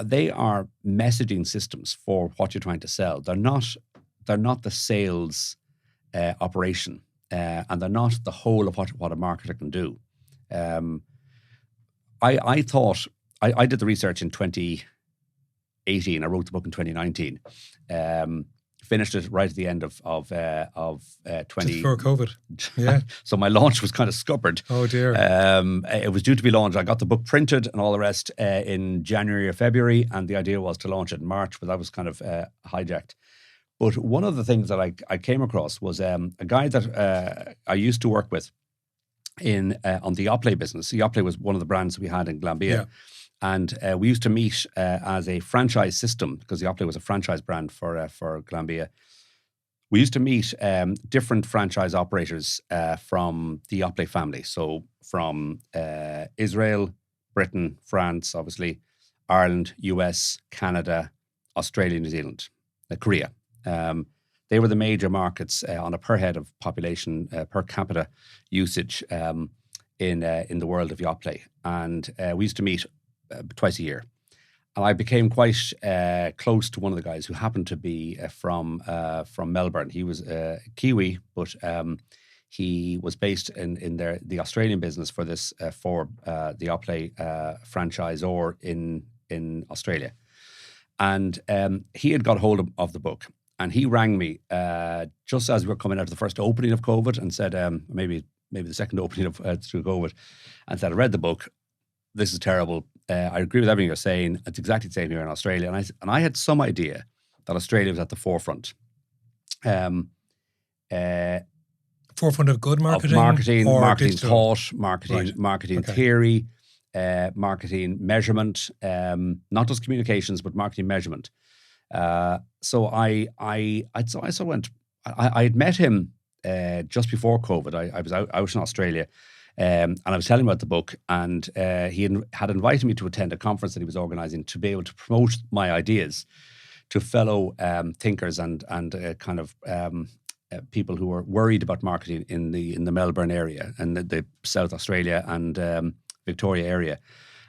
they are messaging systems for what you're trying to sell. They're not the sales operation, and they're not the whole of what a marketer can do. I thought I did the research in 2018. I wrote the book in 2019. Finished it right at the end of 20. Just before COVID. Yeah. So my launch was kind of scuppered. Oh dear. It was due to be launched. I got the book printed and all the rest in January or February, and the idea was to launch it in March, but that was kind of hijacked. But one of the things that I came across was a guy that I used to work with on the Yoplait business. Yoplait was one of the brands we had in Glanbia. Yeah. And we used to meet as a franchise system, because the Yoplait was a franchise brand for Glanbia. We used to meet different franchise operators from the Yoplait family. So from Israel, Britain, France, obviously, Ireland, US, Canada, Australia, New Zealand, Korea. They were the major markets on a per head of population, per capita usage in the world of Yoplait. And we used to meet twice a year. And I became quite close to one of the guys who happened to be from Melbourne. He was Kiwi, but he was based in the Australian business for this for the Yoplait franchisor in Australia. And he had got hold of the book, and he rang me just as we were coming out of the first opening of COVID, and said maybe the second opening of through COVID, and said, I read the book. This is terrible. I agree with everything you're saying. It's exactly the same here in Australia. And I had some idea that Australia was at the forefront. Forefront of good marketing? Of marketing digital? Thought, marketing theory, marketing measurement, not just communications, but marketing measurement. So I sort of went, I had met him just before COVID. I was out in Australia. And I was telling him about the book, and he had invited me to attend a conference that he was organising to be able to promote my ideas to fellow thinkers and kind of people who were worried about marketing in the Melbourne area and the South Australia and Victoria area.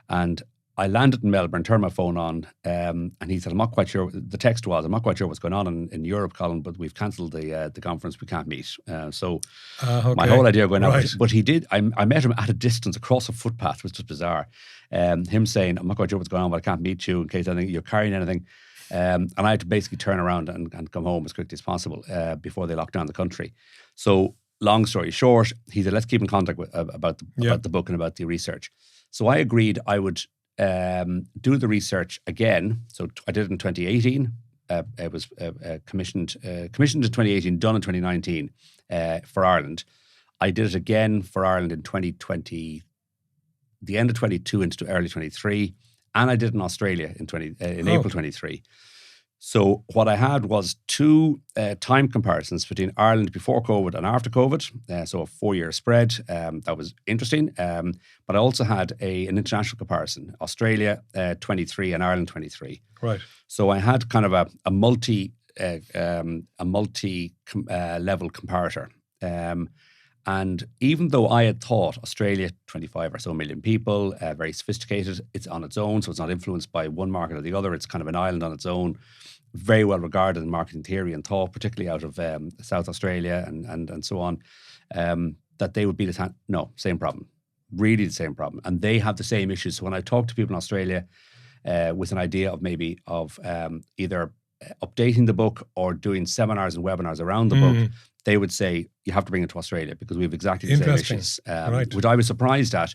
And I landed in Melbourne, turned my phone on, and he said, I'm not quite sure, the text was, I'm not quite sure what's going on in Europe, Colin, but we've cancelled the conference, we can't meet. So my whole idea of going out, but he did, I met him at a distance across a footpath, which was bizarre. Him saying, I'm not quite sure what's going on, but I can't meet you in case you're carrying anything. And I had to basically turn around and come home as quickly as possible before they locked down the country. So long story short, he said, let's keep in contact about the book and about the research. So I agreed I would do the research again. So I did it in 2018. It was commissioned in 2018, done in 2019 for Ireland. I did it again for Ireland in 2020, the end of 22 into early 23, and I did it in Australia in April 23. So what I had was two time comparisons between Ireland before COVID and after COVID. So a 4-year spread. That was interesting. But I also had an international comparison, Australia 23 and Ireland 23. Right. So I had kind of a multi level comparator. And even though I had thought Australia, 25 or so million people, very sophisticated, it's on its own, so it's not influenced by one market or the other. It's kind of an island on its own, very well regarded in marketing theory and thought, particularly out of South Australia and so on, that they would be no, same problem, really the same problem. And they have the same issues. So when I talk to people in Australia with an idea of maybe either updating the book or doing seminars and webinars around the book, they would say, you have to bring it to Australia because we have exactly the same issues, Right. which I was surprised at.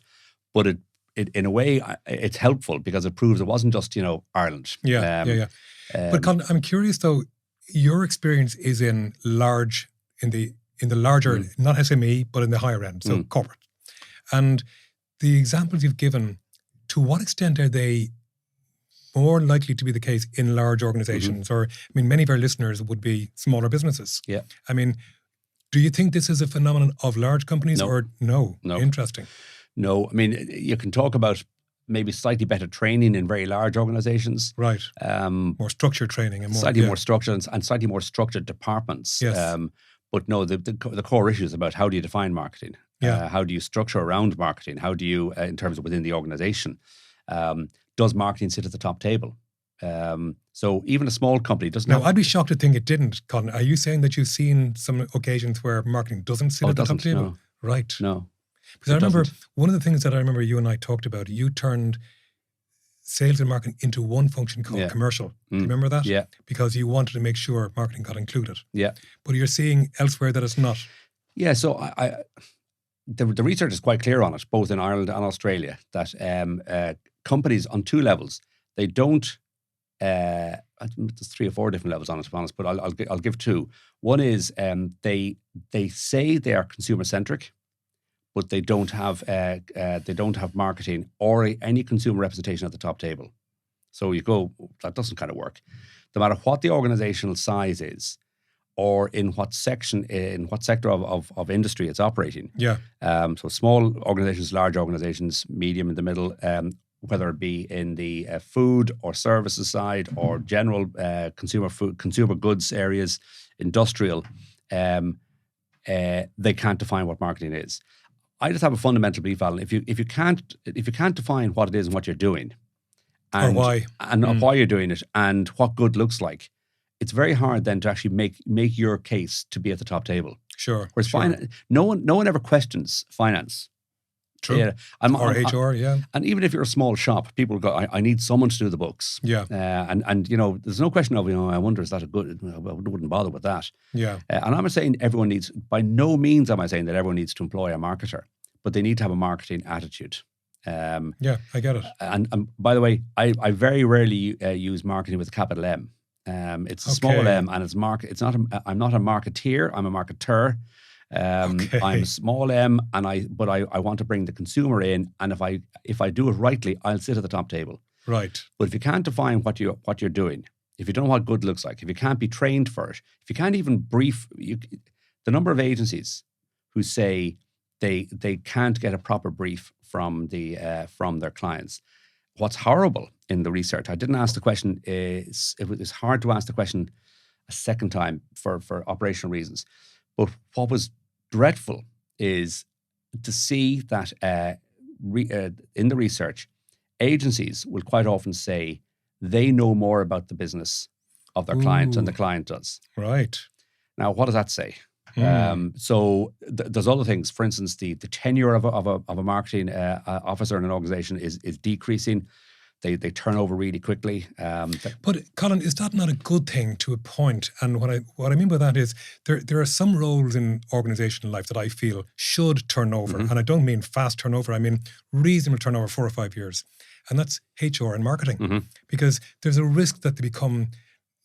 But it in a way, it's helpful because it proves it wasn't just, Ireland. Yeah. But Colin, I'm curious though, your experience is in the larger, not SME, but in the higher end, so corporate. And the examples you've given, to what extent are they more likely to be the case in large organizations? Or, many of our listeners would be smaller businesses. Yeah. Do you think this is a phenomenon of large companies or no? No. Interesting. No, you can talk about maybe slightly better training in very large organizations. Right. More structured training and more. Slightly more structured and slightly more structured departments. Yes. But no, the core issue is about how do you define marketing? Yeah. How do you structure around marketing? How do you, in terms of within the organization, does marketing sit at the top table? So even a small company doesn't Now, I'd be shocked to think it didn't, Colin. Are you saying that you've seen some occasions where marketing doesn't sit at the top table? No. Right. No. Because I remember one of the things that I remember you and I talked about, you turned sales and marketing into one function called commercial. Do you remember that? Yeah. Because you wanted to make sure marketing got included. Yeah. But you're seeing elsewhere that it's not. Yeah, so the research is quite clear on it, both in Ireland and Australia, that companies on two levels, they don't, there's 3 or 4 different levels on it, to be honest, but I'll give 2. One is they say they are consumer-centric, but they don't have marketing or any consumer representation at the top table. So you go, that doesn't kind of work. No matter what the organizational size is, or in what sector of industry it's operating. Yeah. So small organizations, large organizations, medium in the middle, whether it be in the food or services side or general consumer goods areas, industrial, they can't define what marketing is. I just have a fundamental belief, Alan. If you can't define what it is and what you're doing, and why you're doing it, and what good looks like, it's very hard then to actually make your case to be at the top table. Sure. Whereas no one ever questions finance. True. Yeah. Or HR, yeah. And even if you're a small shop, people go, I need someone to do the books. Yeah. And there's no question of, I wonder, is that a good, I wouldn't bother with that. Yeah. And I'm not saying by no means am I saying that everyone needs to employ a marketer, but they need to have a marketing attitude. Yeah, I get it. And by the way, I very rarely use marketing with a capital M. It's a small M, and it's market. It's not. I'm not a marketeer. I'm a marketer. I'm a small M, but I want to bring the consumer in, and if I do it rightly, I'll sit at the top table. Right. But if you can't define what you're doing, if you don't know what good looks like, if you can't be trained for it, if you can't even brief, the number of agencies who say they can't get a proper brief from their clients. What's horrible in the research, I didn't ask the question, it was hard to ask the question a second time for operational reasons. But what was dreadful is to see that in the research, agencies will quite often say they know more about the business of their client than the client does. Right. Now, what does that say? So there's other things. For instance, the tenure of a marketing officer in an organization is decreasing. They turn over really quickly. But Colin, is that not a good thing to a point? And what I mean by that is there are some roles in organizational life that I feel should turn over. And I don't mean fast turnover. I mean reasonable turnover, 4 or 5 years. And that's HR and marketing. Because there's a risk that they become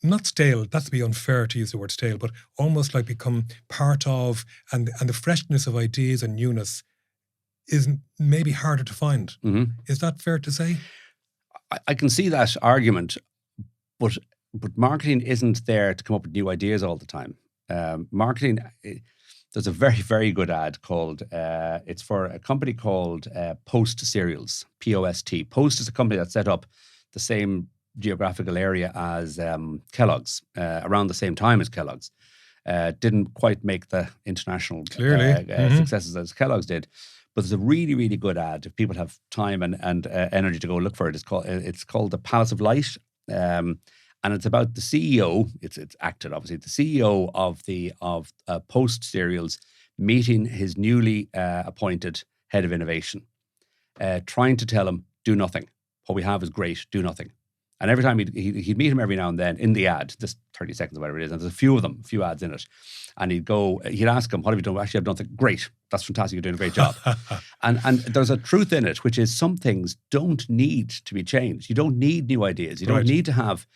not stale, that's to be unfair to use the word stale, but almost like become part of, and the freshness of ideas and newness is maybe harder to find. Is that fair to say? I can see that argument, but marketing isn't there to come up with new ideas all the time. Marketing, there's a very, very good ad called, it's for a company called Post Cereals, P-O-S-T. Post is a company that set up the same geographical area as Kellogg's, around the same time as Kellogg's. Didn't quite make the international Clearly. successes as Kellogg's did. But there's a really, really good ad. If people have time and energy to go look for it, it's called The Palace of Light. And it's about the CEO. It's acted, obviously. The CEO of Post Cereals meeting his newly appointed head of innovation, trying to tell him, do nothing. What we have is great, do nothing. And every time he'd meet him every now and then in the ad, just 30 seconds or whatever it is, and there's a few ads in it. And he'd ask him, what have you done? Actually, I've done nothing. Great. That's fantastic. You're doing a great job. and there's a truth in it, which is some things don't need to be changed. You don't need new ideas. You don't need to have,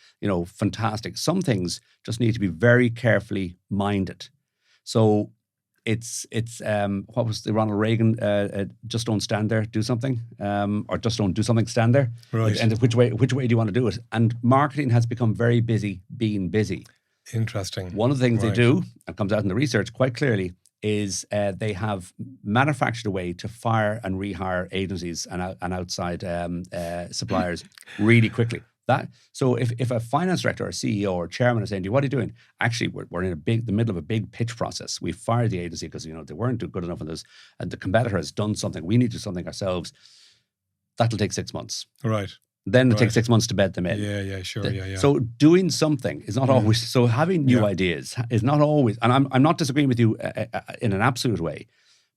fantastic. Some things just need to be very carefully minded. So it's what was the Ronald Reagan, just don't stand there, do something, or just don't do something, stand there. Right. And which way do you want to do it? And marketing has become very busy being busy. Interesting. One of the things they do, and comes out in the research quite clearly, is they have manufactured a way to fire and rehire agencies and outside suppliers really quickly. So if a finance director or CEO or chairman is saying to you, what are you doing? Actually, we're in the middle of a big pitch process. We fired the agency because they weren't good enough in this, and the competitor has done something. We need to do something ourselves. That'll take 6 months. Right. Then it takes 6 months to bed them in. Yeah, sure. Yeah. So doing something is not always. So having new ideas is not always. And I'm not disagreeing with you in an absolute way,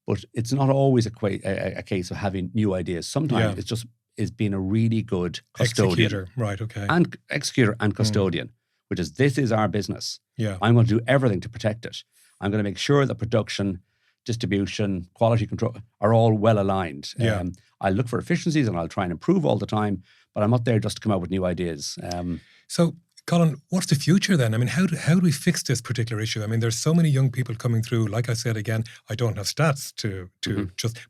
but it's not always a case of having new ideas. Sometimes it's just is being a really good custodian. Executor. Right. Okay. And executor and custodian, which is, this is our business. Yeah. I'm going to do everything to protect it. I'm going to make sure that production, distribution, quality control are all well aligned. Yeah. I'll look for efficiencies and I'll try and improve all the time, but I'm not there just to come out with new ideas. So, Colin, what's the future then? I mean, how do we fix this particular issue? I mean, there's so many young people coming through. Like I said, again, I don't have stats to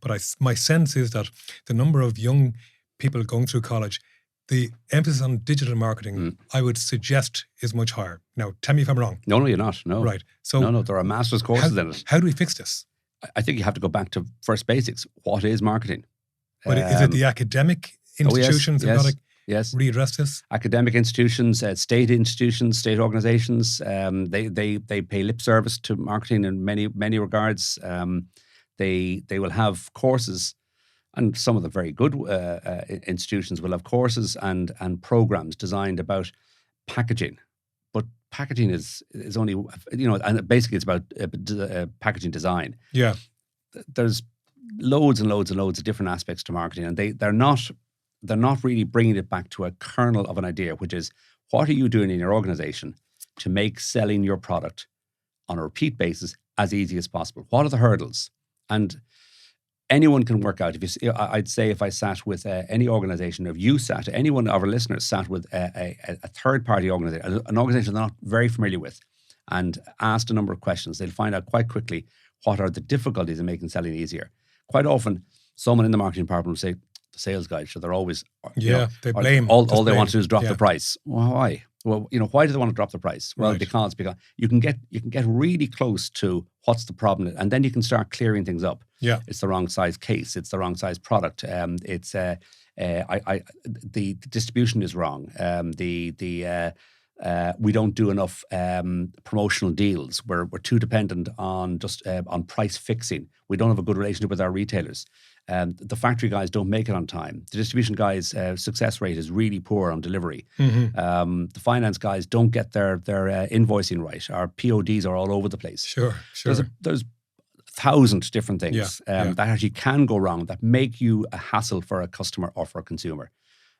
but my sense is that the number of young people going through college, the emphasis on digital marketing, I would suggest, is much higher. Now, tell me if I'm wrong. No, you're not. No. Right. So no, there are master's courses in it. How do we fix this? I think you have to go back to first basics. What is marketing? But is it the academic institutions that got to readdress this? Academic institutions, state institutions, state organizations, they pay lip service to marketing in many regards. They will have courses, and some of the very good institutions will have courses and programs designed about packaging. But packaging is only, and basically it's about packaging design. Yeah. There's loads and loads and loads of different aspects to marketing, and they're not really bringing it back to a kernel of an idea, which is, what are you doing in your organization to make selling your product on a repeat basis as easy as possible? What are the hurdles? And anyone can work out. I'd say if I sat with any organization, any one of our listeners sat with a third-party organization, an organization they're not very familiar with, and asked a number of questions, they'll find out quite quickly what are the difficulties in making selling easier. Quite often, someone in the marketing department will say, the sales guys, so they're always... they blame. All they want to do is drop the price. Well, why? Well, why do they want to drop the price? Well, because you can get really close to what's the problem, and then you can start clearing things up. Yeah, it's the wrong size case. It's the wrong size product. The distribution is wrong. We don't do enough promotional deals. We're too dependent on just on price fixing. We don't have a good relationship with our retailers. The factory guys don't make it on time. The distribution guys' success rate is really poor on delivery. The finance guys don't get their invoicing right. Our PODs are all over the place. Sure. There's 1,000 different things that actually can go wrong, that make you a hassle for a customer or for a consumer.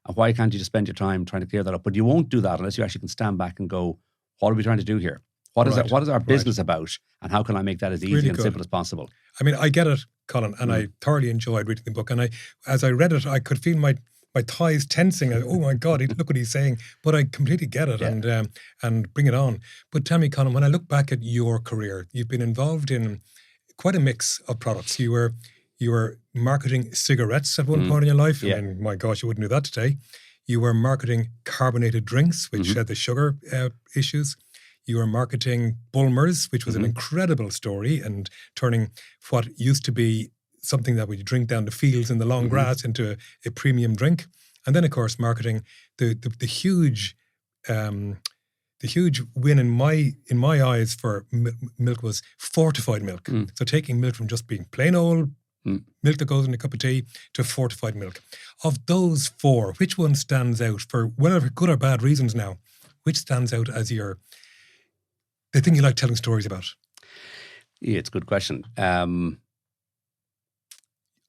And why can't you just spend your time trying to clear that up? But you won't do that unless you actually can stand back and go, what are we trying to do here? What is our business about? And how can I make that as easy really and good. simple as possible? I mean, I get it, Colin, and I thoroughly enjoyed reading the book. And as I read it, I could feel my thighs tensing. Oh my God, look what he's saying. But I completely get it and bring it on. But tell me, Colin, when I look back at your career, you've been involved in quite a mix of products. You were marketing cigarettes at one point in your life. I mean, my gosh, you wouldn't do that today. You were marketing carbonated drinks, which had the sugar issues. You were marketing Bulmers, which was an incredible story, and turning what used to be something that we drink down the fields in the long grass into a premium drink. And then, of course, marketing the huge the huge win in my eyes for milk was fortified milk. So taking milk from just being plain old milk that goes in a cup of tea to fortified milk. Of those four, which one stands out for whatever good or bad reasons now? Which stands out as the thing you like telling stories about? Yeah, it's a good question.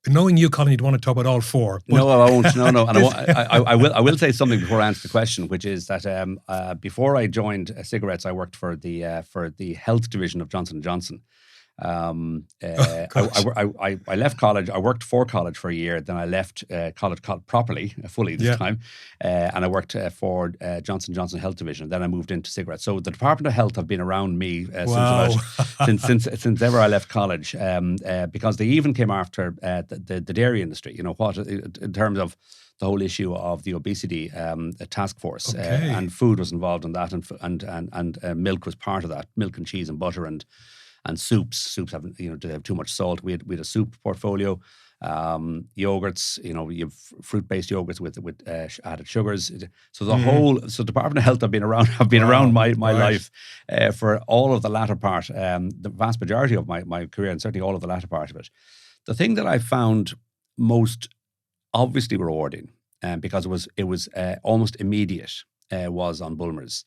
Knowing you, Colin, you'd want to talk about all four. No, I won't. No. And I will say something before I answer the question, which is that before I joined cigarettes, I worked for the health division of Johnson & Johnson. I left college. I worked for college for a year. Then I left college properly, fully this time, and I worked for Johnson & Johnson Health Division. Then I moved into cigarettes. So the Department of Health have been around me since ever I left college, because they even came after the dairy industry. You know what, in terms of the whole issue of the obesity task force, and food was involved in that, and milk was part of that. Milk and cheese and butter and soups. Soups have they have too much salt. We had a soup portfolio, yogurts. You have fruit-based yogurts with added sugars. So the Department of Health have been around my life for all of the latter part, the vast majority of my career, and certainly all of the latter part of it. The thing that I found most obviously rewarding, because it was almost immediate, was on Bulmers.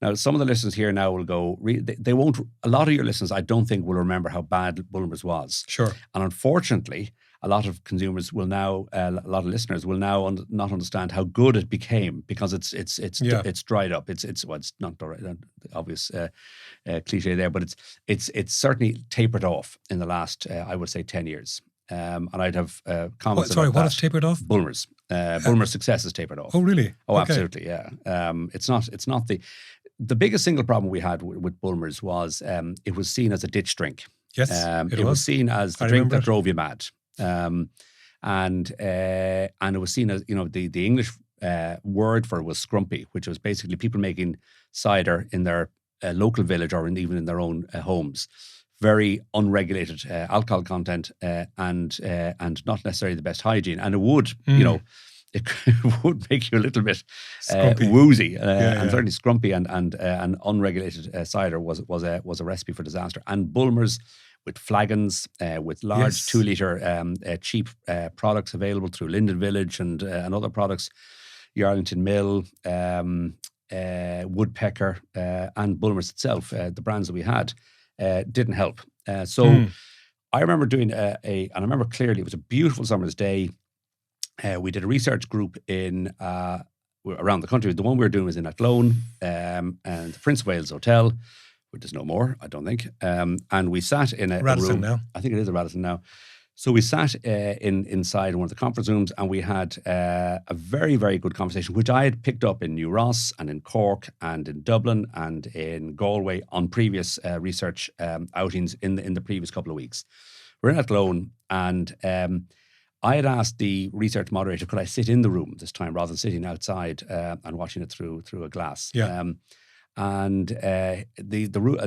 Now, some of the listeners here now will go, they won't, a lot of your listeners, I don't think, will remember how bad Bulmers was. Sure. And unfortunately, a lot of consumers will now, a lot of listeners will now not understand how good it became, because it's dried up. It's not the obvious cliche there, but it's certainly tapered off in the last, I would say, 10 years. And I'd have comments about what has tapered off? Bulmers. Bulmers' success has tapered off. Oh, really? Oh, absolutely, yeah. It's not the biggest single problem we had with Bulmers was it was seen as a ditch drink. Yes, it was seen as the drink that drove you mad. And it was seen as, the English word for it was scrumpy, which was basically people making cider in their local village or even in their own homes. Very unregulated alcohol content, and not necessarily the best hygiene. And it would, it would make you a little bit woozy, and certainly scrumpy, and unregulated cider was a recipe for disaster. And Bulmers, with flagons, with large 2-litre cheap products available through Linden Village and other products, Yarlington Mill, Woodpecker, and Bulmers itself, the brands that we had, didn't help. So I remember doing and I remember clearly, it was a beautiful summer's day. We did a research group in around the country. The one we were doing was in Athlone, and the Prince of Wales Hotel, which is no more, I don't think. And we sat in a room now. I think it is a Radisson now. So we sat inside one of the conference rooms, and we had a very, very good conversation, which I had picked up in New Ross and in Cork and in Dublin and in Galway on previous research outings in the previous couple of weeks. We're in Athlone, and I had asked the research moderator, could I sit in the room this time rather than sitting outside and watching it through a glass? Yeah. And the rule,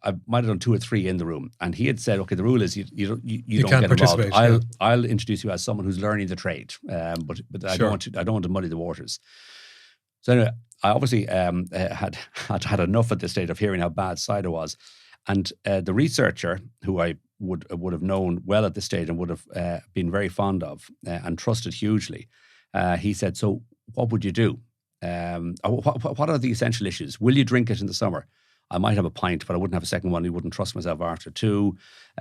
I might have done 2 or 3 in the room, and he had said, okay, the rule is you don't get involved. I'll introduce you as someone who's learning the trade, but I don't want to muddy the waters. So anyway, I obviously had enough at this stage of hearing how bad cider was, and the researcher, who I would have known well at this stage and would have been very fond of and trusted hugely, he said, so what would you do? What are the essential issues? Will you drink it in the summer? I might have a pint, but I wouldn't have a second one. I wouldn't trust myself after 2.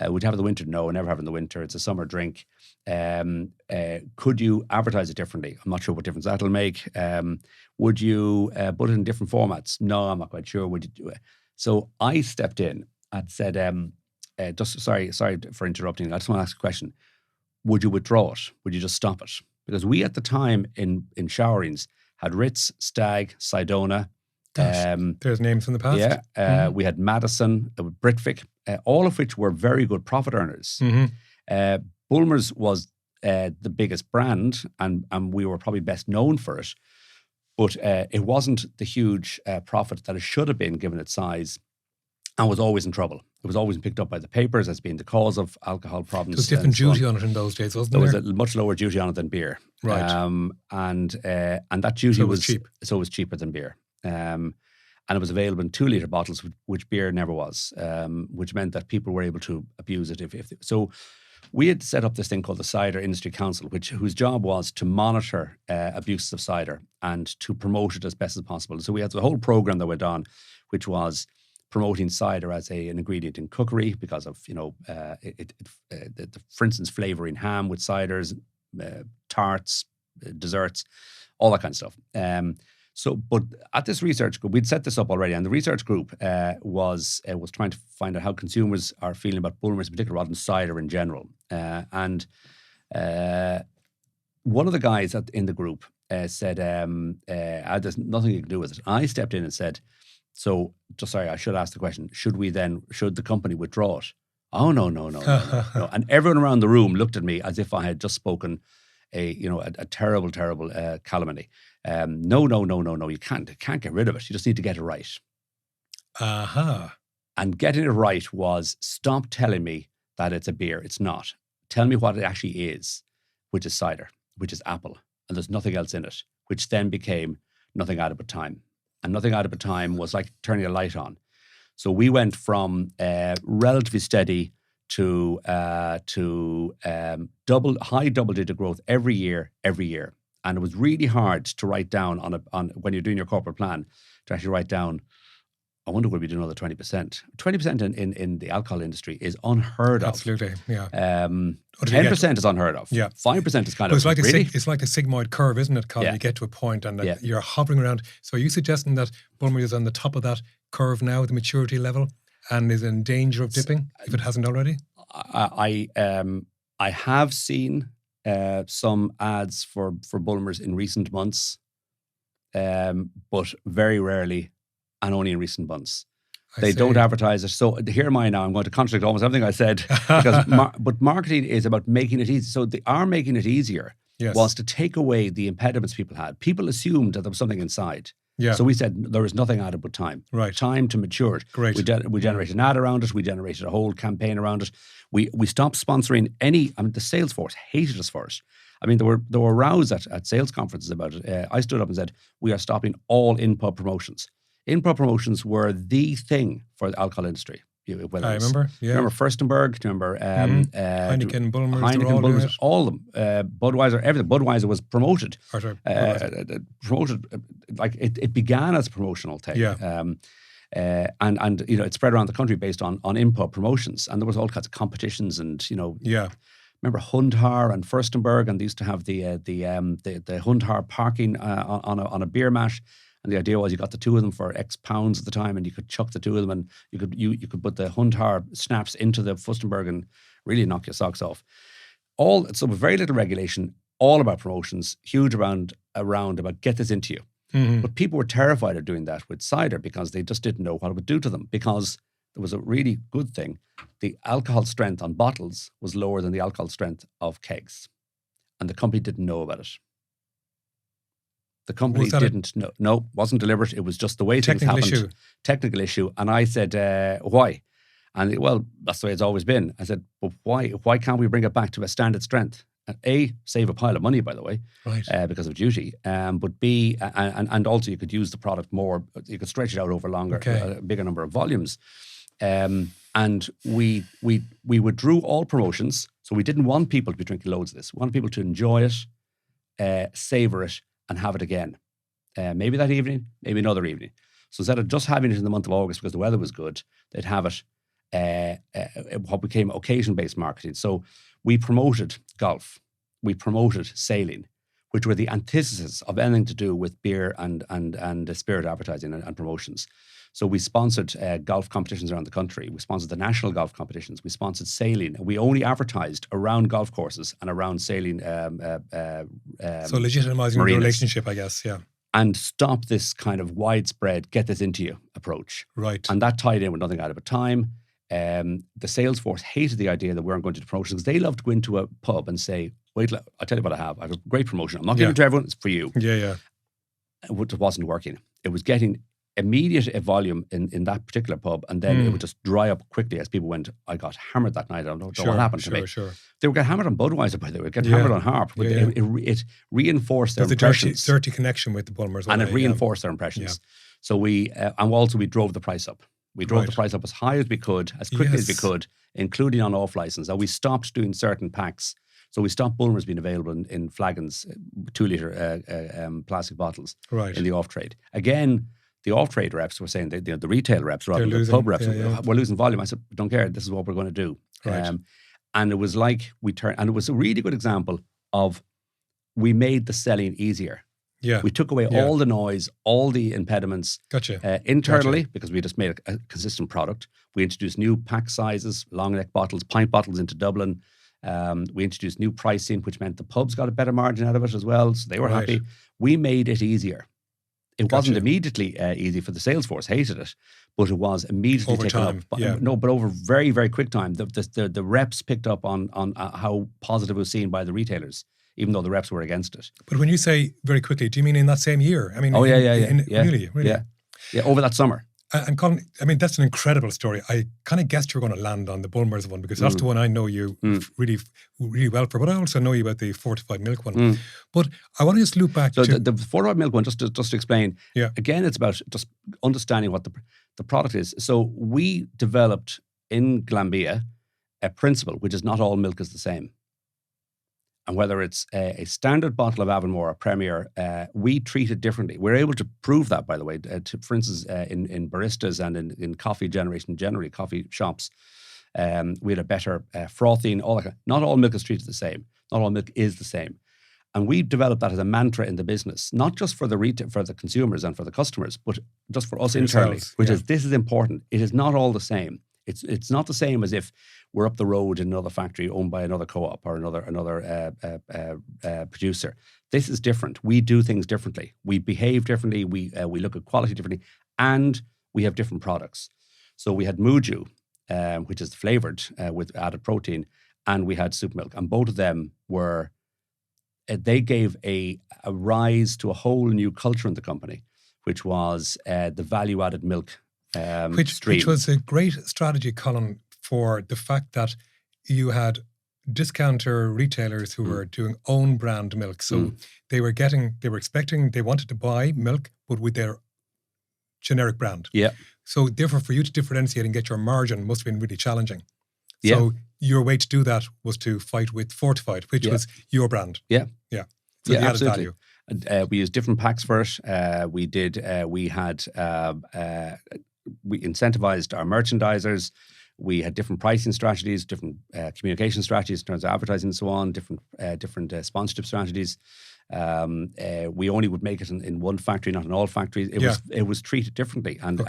Would you have it in the winter? No, I never have it in the winter. It's a summer drink. Could you advertise it differently? I'm not sure what difference that'll make. Would you put it in different formats? No, I'm not quite sure. Would you do it? So I stepped in and said, just sorry for interrupting. I just want to ask a question. Would you withdraw it? Would you just stop it? Because we at the time in Showerings had Ritz, Stag, Sidona. There's names from the past. Yeah. We had Madison, Britvic, all of which were very good profit earners. Bulmers was the biggest brand, and we were probably best known for it. But it wasn't the huge profit that it should have been given its size, and was always in trouble. It was always picked up by the papers as being the cause of alcohol problems. There was different duty on it in those days, wasn't there? There was a much lower duty on it than beer. Right. And that duty was cheap. So it was cheaper than beer. and it was available in 2 litre bottles, which beer never was, which meant that people were able to abuse it. So we had set up this thing called the Cider Industry Council, whose job was to monitor abuses of cider and to promote it as best as possible. So we had the whole program that went on, which was promoting cider as an ingredient in cookery because of, for instance, flavouring ham with ciders, tarts, desserts, all that kind of stuff. But at this research group, we'd set this up already, and the research group was trying to find out how consumers are feeling about Bulmers in particular, rather than cider in general. And one of the guys in the group said, "There's nothing you can do with it." I stepped in and said, "So, I should ask the question: should the company withdraw it?" "Oh, no. And everyone around the room looked at me as if I had just spoken a terrible calumny. No, you can't get rid of it. You just need to get it right. And getting it right was, stop telling me that it's a beer. It's not. Tell me what it actually is, which is cider, which is apple, and there's nothing else in it, which then became Nothing Out of Time. And Nothing Out of Time was like turning a light on. So we went from relatively steady to high double-digit growth every year. And it was really hard to write down on when you're doing your corporate plan, to actually write down, I wonder would we do another 20%. 20% in the alcohol industry is unheard of. Absolutely, yeah. 10% is unheard of. Yeah. 5% is kind of, it's like really? It's like a sigmoid curve, isn't it, Colin? Yeah. You get to a point and you're hovering around. So are you suggesting that Bulmers is on the top of that curve now, the maturity level, and is in danger of dipping if it hasn't already? I have seen some ads for Bulmers in recent months, but very rarely, and only in recent months. They don't advertise it. So here am I now. I'm going to contradict almost everything I said, because but marketing is about making it easy. So they are making it easier was to take away the impediments people had. People assumed that there was something inside. Yeah. So we said there is nothing out of but time. Right. Time to mature it. Great. We generated an ad around it. We generated a whole campaign around it. We stopped sponsoring any. I mean, the sales force hated us for it. I mean, there were rows at sales conferences about it. I stood up and said, we are stopping all in-pub promotions. In-pub promotions were the thing for the alcohol industry. I remember. Yeah. Remember Furstenberg? Do you remember Heineken, Bulmers? Heineken, Bulmers, all of them. Budweiser, everything. Budweiser was promoted. Promoted, like it began as a promotional thing. Yeah. And it spread around the country based on in-pub promotions, and there was all kinds of competitions, and Yeah. Remember Hundhar and Furstenberg, and they used to have the Hundhar parking on a beer mat. And the idea was you got the two of them for X pounds at the time, and you could chuck the two of them, and you could put the Hundhar snaps into the Furstenberg and really knock your socks off. So with very little regulation, all about promotions, huge around about get this into you. Mm-hmm. But people were terrified of doing that with cider because they just didn't know what it would do to them, because there was a really good thing. The alcohol strength on bottles was lower than the alcohol strength of kegs. And the company didn't know about it. The company didn't know. No, wasn't deliberate. It was just the way things happened. Technical issue. And I said, why? And that's the way it's always been. I said, but why? Why can't we bring it back to a standard strength? Save a pile of money, by the way, right? Because of duty. But B, and also you could use the product more. You could stretch it out over longer, a bigger number of volumes. And we withdrew all promotions. So we didn't want people to be drinking loads of this. We wanted people to enjoy it, savor it, and have it again. Maybe that evening, maybe another evening. So instead of just having it in the month of August because the weather was good, they'd have it what became occasion-based marketing. So we promoted golf, we promoted sailing, which were the antithesis of anything to do with beer and spirit advertising and promotions. So we sponsored golf competitions around the country. We sponsored the national golf competitions. We sponsored sailing. We only advertised around golf courses and around sailing. So legitimizing the relationship, I guess, yeah. And stop this kind of widespread, get this into you approach. Right. And that tied in with Nothing Out of Time. The sales force hated the idea that we weren't going to do promotions, because they loved to go into a pub and say, wait, I'll tell you what I have. I have a great promotion. I'm not giving it to everyone. It's for you. Yeah. It wasn't working. It was getting immediate volume in that particular pub, and then it would just dry up quickly as people went, I got hammered that night. I don't know what happened to me. Sure. They would get hammered on Budweiser, by the way. They would get hammered on Harp. It reinforced their impressions. There's a dirty connection with the Bulmers. And it reinforced their impressions. Yeah. So we drove the price up. We drove the price up as high as we could, as quickly as we could, including on off license. And we stopped doing certain packs. So we stopped Bulmers being available in flagons, 2 litre plastic bottles in the off trade. Again, the off trade reps were saying, the retail reps rather than the pub reps, we're losing volume. I said, don't care. This is what we're going to do. Right. And it was like and it was a really good example of we made the selling easier. Yeah. We took away all the noise, all the impediments internally because we just made a consistent product. We introduced new pack sizes, long neck bottles, pint bottles into Dublin. We introduced new pricing, which meant the pubs got a better margin out of it as well. So they were happy. We made it easier. It wasn't immediately easy for the sales force, hated it, but it was immediately taken up. But over very, very quick time, the reps picked up on how positive it was seen by the retailers, even though the reps were against it. But when you say very quickly, do you mean in that same year? I mean, really? Yeah, over that summer. And Colin, I mean, that's an incredible story. I kind of guessed you were going to land on the Bulmers one because that's the one I know you really, really well for. But I also know you about the fortified milk one. But I want to just loop back to the fortified milk one, just to explain. Yeah. Again, it's about just understanding what the product is. So we developed in Glanbia a principle, which is not all milk is the same. And whether it's a standard bottle of Avonmore or Premier, we treat it differently. We're able to prove that, by the way, for instance, in baristas and in coffee generation, generally coffee shops, we had a better frothing, all that kind. Not all milk is treated the same. Not all milk is the same. And we developed that as a mantra in the business, not just for the consumers and for the customers, but just for us internally, which is, this is important. It is not all the same. It's not the same as if we're up the road in another factory owned by another co-op or another producer. This is different. We do things differently. We behave differently. We look at quality differently, and we have different products. So we had Muju, which is flavoured with added protein, and we had Soup Milk, and both of them were. They gave a rise to a whole new culture in the company, which was the value-added milk. Which was a great strategy, Colin, for the fact that you had discounter retailers who were doing own brand milk. So they wanted to buy milk, but with their generic brand. Yeah. So therefore, for you to differentiate and get your margin must have been really challenging. So your way to do that was to fight with Fortified, which was your brand. Yeah. Yeah. So the added value. We used different packs for it. We incentivized our merchandisers. We had different pricing strategies, different communication strategies in terms of advertising and so on, different sponsorship strategies. We only would make it in one factory, not in all factories. It was treated differently. And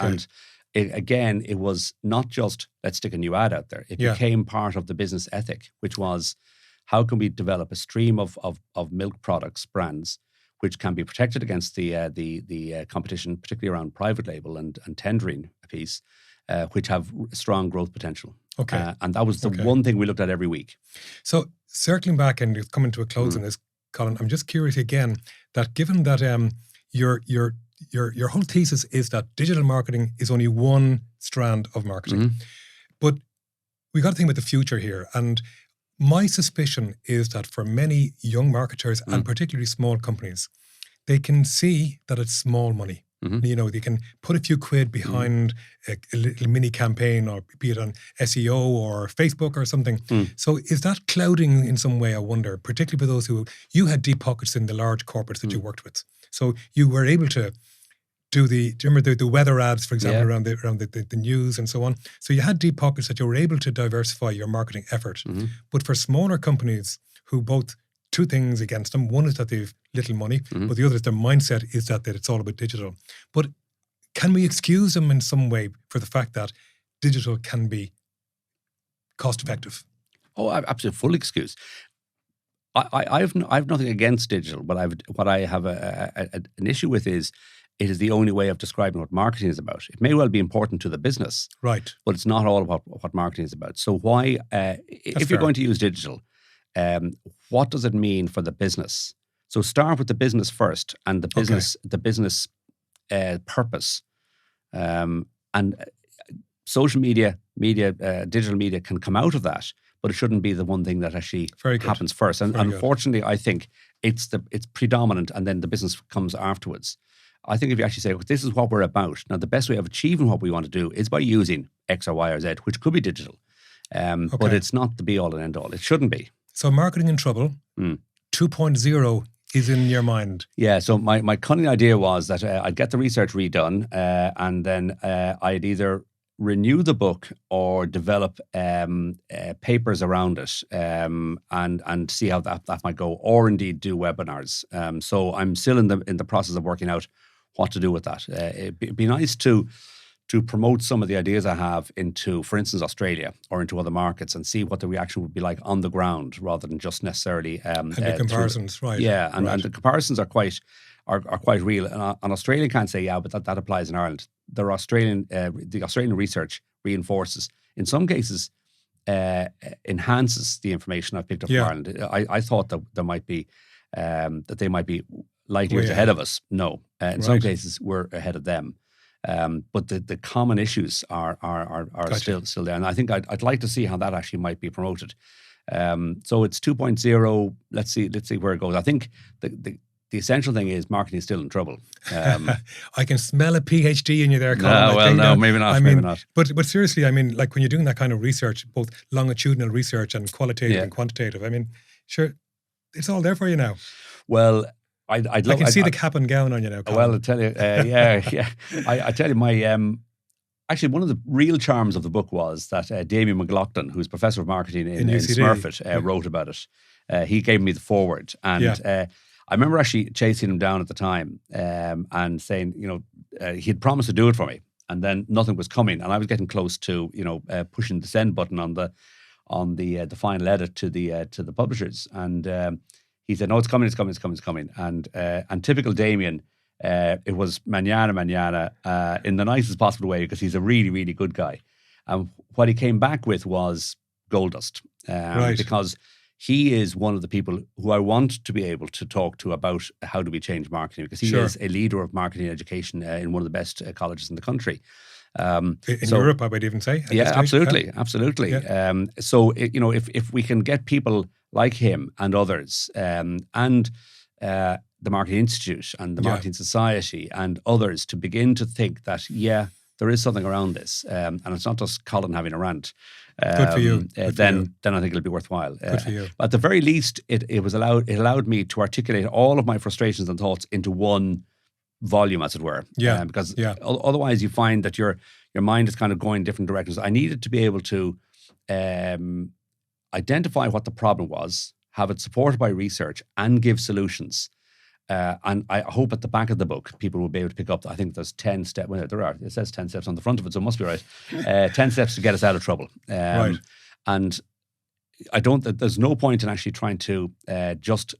it was not just, let's stick a new ad out there. It became part of the business ethic, which was, how can we develop a stream of milk products, brands, which can be protected against the competition, particularly around private label and tendering a piece, which have strong growth potential. Okay. And that was the one thing we looked at every week. So circling back and coming to a close on this, Colin, I'm just curious again that given that your whole thesis is that digital marketing is only one strand of marketing, but we got to think about the future here. And my suspicion is that for many young marketers and particularly small companies, they can see that it's small money. You know, they can put a few quid behind a little mini campaign, or be it on SEO or Facebook or something. So is that clouding in some way, I wonder, particularly for those you had deep pockets in the large corporates that you worked with. So you were able to do do you remember the weather ads, for example, around the news and so on? So you had deep pockets that you were able to diversify your marketing effort. But for smaller companies who both, two things against them. One is that they've little money, but the other is their mindset is that it's all about digital. But can we excuse them in some way for the fact that digital can be cost effective? Oh, absolutely, full excuse. I have nothing against digital, but what I have an issue with is it is the only way of describing what marketing is about. It may well be important to the business, right? But it's not all about what marketing is about. So why, if you're going to use digital, what does it mean for the business? So start with the business first, and the business purpose, and social media, digital media can come out of that. But it shouldn't be the one thing that actually happens first. And unfortunately, I think it's predominant, and then the business comes afterwards. I think if you actually say, well, this is what we're about. Now, the best way of achieving what we want to do is by using X or Y or Z, which could be digital. But it's not the be all and end all. It shouldn't be. So marketing in trouble, 2.0 is in your mind. Yeah, so my cunning idea was that I'd get the research redone and then I'd either renew the book or develop papers around it and see how that might go, or indeed do webinars. So I'm still in the process of working out what to do with that. It'd be nice to promote some of the ideas I have into, for instance, Australia or into other markets and see what the reaction would be like on the ground rather than just necessarily... and the comparisons, right. Yeah, and the comparisons are quite real. And Australia can't say, yeah, but that applies in Ireland. The Australian research reinforces, in some cases, enhances the information I've picked up from Ireland. I thought that there might be, that they might be light years ahead of us. No, in some cases, we're ahead of them. But the common issues are still there, and I think I'd like to see how that actually might be promoted. So it's 2.0. Let's see where it goes. I think the essential thing is marketing is still in trouble. I can smell a PhD in you there, Colin. Maybe not. Maybe not. But seriously, I mean, like when you're doing that kind of research, both longitudinal research and qualitative and quantitative, I mean, sure, it's all there for you now. Well, I can see the cap and gown on you now, Colin. Well, I tell you, I tell you, my actually one of the real charms of the book was that Damien McLaughlin, who's professor of marketing in Smurfit, wrote about it. He gave me the foreword, and I remember actually chasing him down at the time and saying, he'd promised to do it for me, and then nothing was coming, and I was getting close to, pushing the send button on the final edit to the publishers, and he said, no, it's coming. And typical Damien, it was manana in the nicest possible way, because he's a really, really good guy. And what he came back with was gold dust, because he is one of the people who I want to be able to talk to about how do we change marketing, because he is a leader of marketing education in one of the best colleges in the country. In Europe, I would even say. Yeah, absolutely. Yeah. So, if we can get people like him and others, and the Marketing Institute and the Marketing Society and others to begin to think that, there is something around this, and it's not just Colin having a rant. Good for you. Then I think it'll be worthwhile. Good for you. At the very least, it allowed me to articulate all of my frustrations and thoughts into one volume, as it were. Because otherwise you find that your mind is kind of going different directions. I needed to be able to identify what the problem was, have it supported by research, and give solutions. And I hope at the back of the book, people will be able to pick up, I think there's 10 steps, well, there are, it says 10 steps on the front of it, so it must be right. 10 steps to get us out of trouble. And there's no point in actually trying to just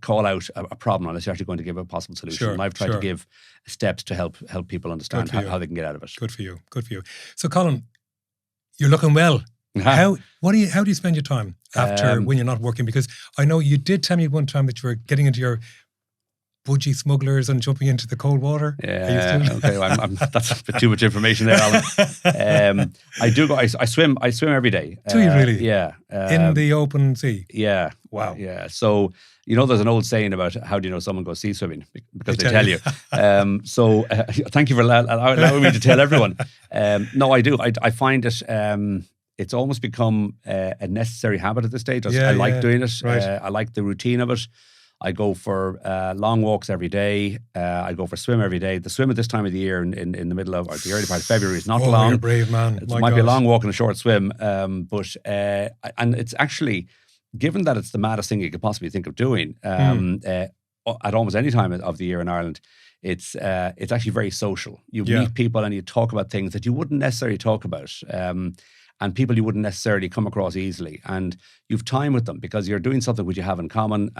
call out a problem unless you're actually going to give a possible solution. And I've tried to give steps to help people understand how they can get out of it. Good for you. So Colin, you're looking well. How do you spend your time after when you're not working? Because I know you did tell me one time that you were getting into your budgie smugglers and jumping into the cold water. Yeah, okay. Well, that's a bit too much information there, Alan. I do go. I swim. I swim every day. Do you really? Yeah. In the open sea. Yeah. Wow. Yeah. So there's an old saying about how do you know someone goes sea swimming, because they tell you. So thank you for allowing me to tell everyone. No, I do. I find it. It's almost become a necessary habit at this stage. I like doing it. Right. I like the routine of it. I go for long walks every day. I go for swim every day. The swim at this time of the year in the middle of, or the early part of February, is not long. You're a brave man. It might be a long walk and a short swim. But it's actually, given that it's the maddest thing you could possibly think of doing at almost any time of the year in Ireland, it's actually very social. You meet people and you talk about things that you wouldn't necessarily talk about. And people you wouldn't necessarily come across easily. And you've time with them because you're doing something which you have in common.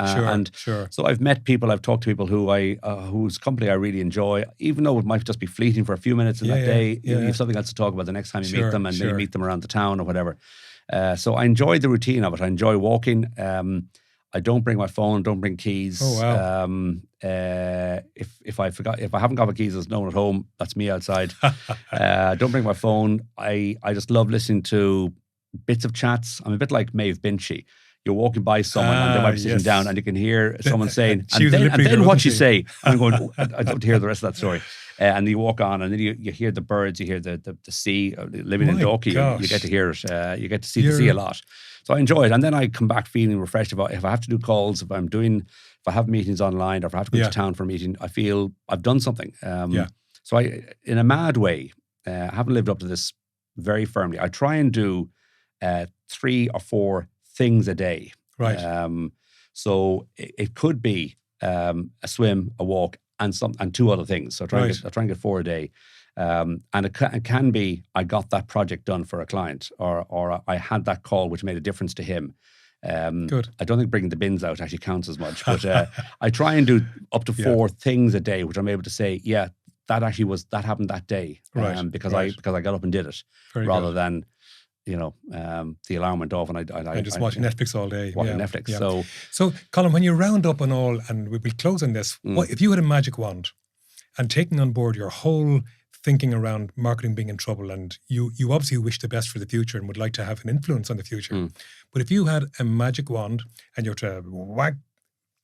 So I've met people, I've talked to people whose company I really enjoy, even though it might just be fleeting for a few minutes in that day. You have something else to talk about the next time you meet them, and maybe meet them around the town or whatever. So I enjoy the routine of it. I enjoy walking. I don't bring my phone, don't bring keys. Oh, wow. If I haven't got my keys, there's no one at home. That's me outside. Don't bring my phone. I just love listening to bits of chats. I'm a bit like Maeve Binchy. you're walking by someone and they might be sitting down and you can hear someone saying, and then what you say, I'm going, I'd love to hear the rest of that story. And you walk on and then you hear the birds, you hear the sea, living in Dalkey, you get to hear it, you get to see the sea a lot. So I enjoy it. And then I come back feeling refreshed about if I have to do calls, if I have meetings online or if I have to go to town for a meeting, I feel I've done something. So I, in a mad way, I haven't lived up to this very firmly. I try and do 3 or 4 things a day. Right. So it could be a swim, a walk, and 2 other things. So I try and get 4 a day. And it can be I got that project done for a client, or I had that call which made a difference to him. Good. I don't think bringing the bins out actually counts as much, but I try and do up to 4 things a day, which I'm able to say, that happened that day, because I got up and did it, rather than the alarm went off and I just watching Netflix all day. Watching Netflix. Yeah. So Colin, when you round up on all, and we'll close on this, what if you had a magic wand and taking on board your whole thinking around marketing being in trouble, and you obviously wish the best for the future and would like to have an influence on the future. But if you had a magic wand and you're to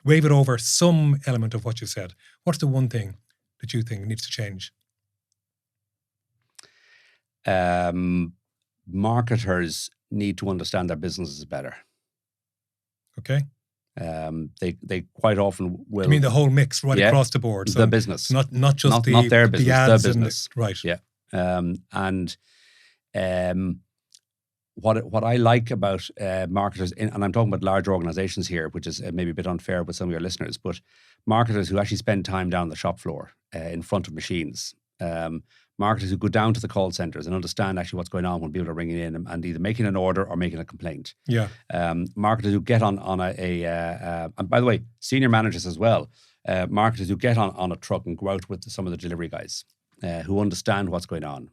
wave it over some element of what you said, what's the one thing that you think needs to change? Marketers need to understand their businesses better. Okay. They quite often will. I mean the whole mix across the board. So the business, not just not their business, the ads, the business, right? Yeah. What I like about marketers, and I'm talking about large organizations here, which is maybe a bit unfair with some of your listeners, but marketers who actually spend time down the shop floor in front of machines. Marketers who go down to the call centers and understand actually what's going on when people are ringing in and either making an order or making a complaint. Yeah. Marketers who get on and by the way, senior managers as well, marketers who get on a truck and go out with some of the delivery guys who understand what's going on.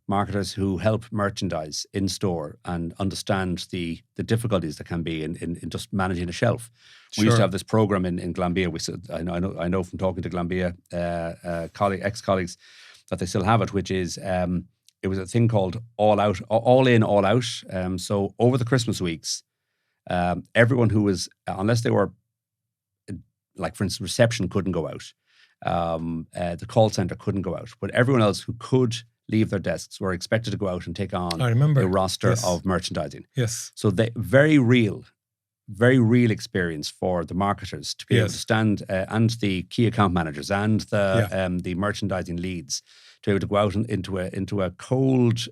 Marketers who help merchandise in store and understand the difficulties that can be in just managing a shelf. We used to have this program in Glanbia. I know from talking to Glanbia ex-colleagues that they still have it, which is it was a thing called all in, all out. So over the Christmas weeks, everyone who was, unless they were, like for instance, reception couldn't go out. The call center couldn't go out, but everyone else who could leave their desks were expected to go out and take on a roster of merchandising. Yes. So very real experience for the marketers to be able to stand, and the key account managers and the merchandising leads to be able to go out into a cold,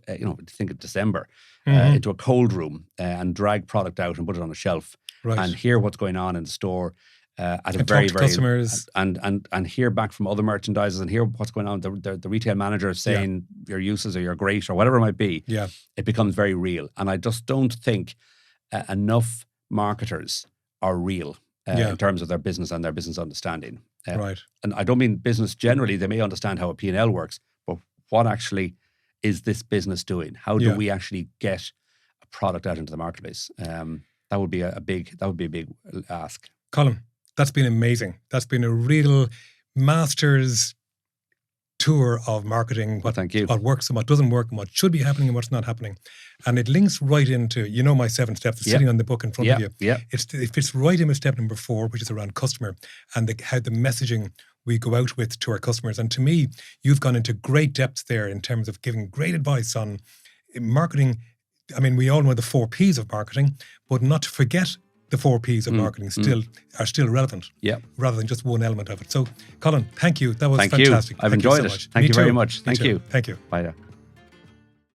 think of December, into a cold room and drag product out and put it on a shelf and hear what's going on in the store. At a very customers and hear back from other merchandisers and hear what's going on. The retail manager saying your uses or you're great or whatever it might be. Yeah, it becomes very real, and I just don't think enough marketers are real in terms of their business and their business understanding. And I don't mean business generally. They may understand how a P&L works, but what actually is this business doing? How do we actually get a product out into the marketplace? That would be a big ask. Colin, that's been amazing. That's been a real master's tour of marketing. Thank you. What works and what doesn't work and what should be happening and what's not happening. And it links right into, my 7 steps. It's sitting on the book in front of you. Yeah. It fits right in with step number 4, which is around customer and how the messaging we go out with to our customers. And to me, you've gone into great depth there in terms of giving great advice on marketing. I mean, we all know the 4 Ps of marketing, but not to forget the 4 Ps of marketing are still relevant, rather than just one element of it. So, Colin, thank you. That was fantastic. I've enjoyed it. Thank you very much. Thank you. Thank you. Bye.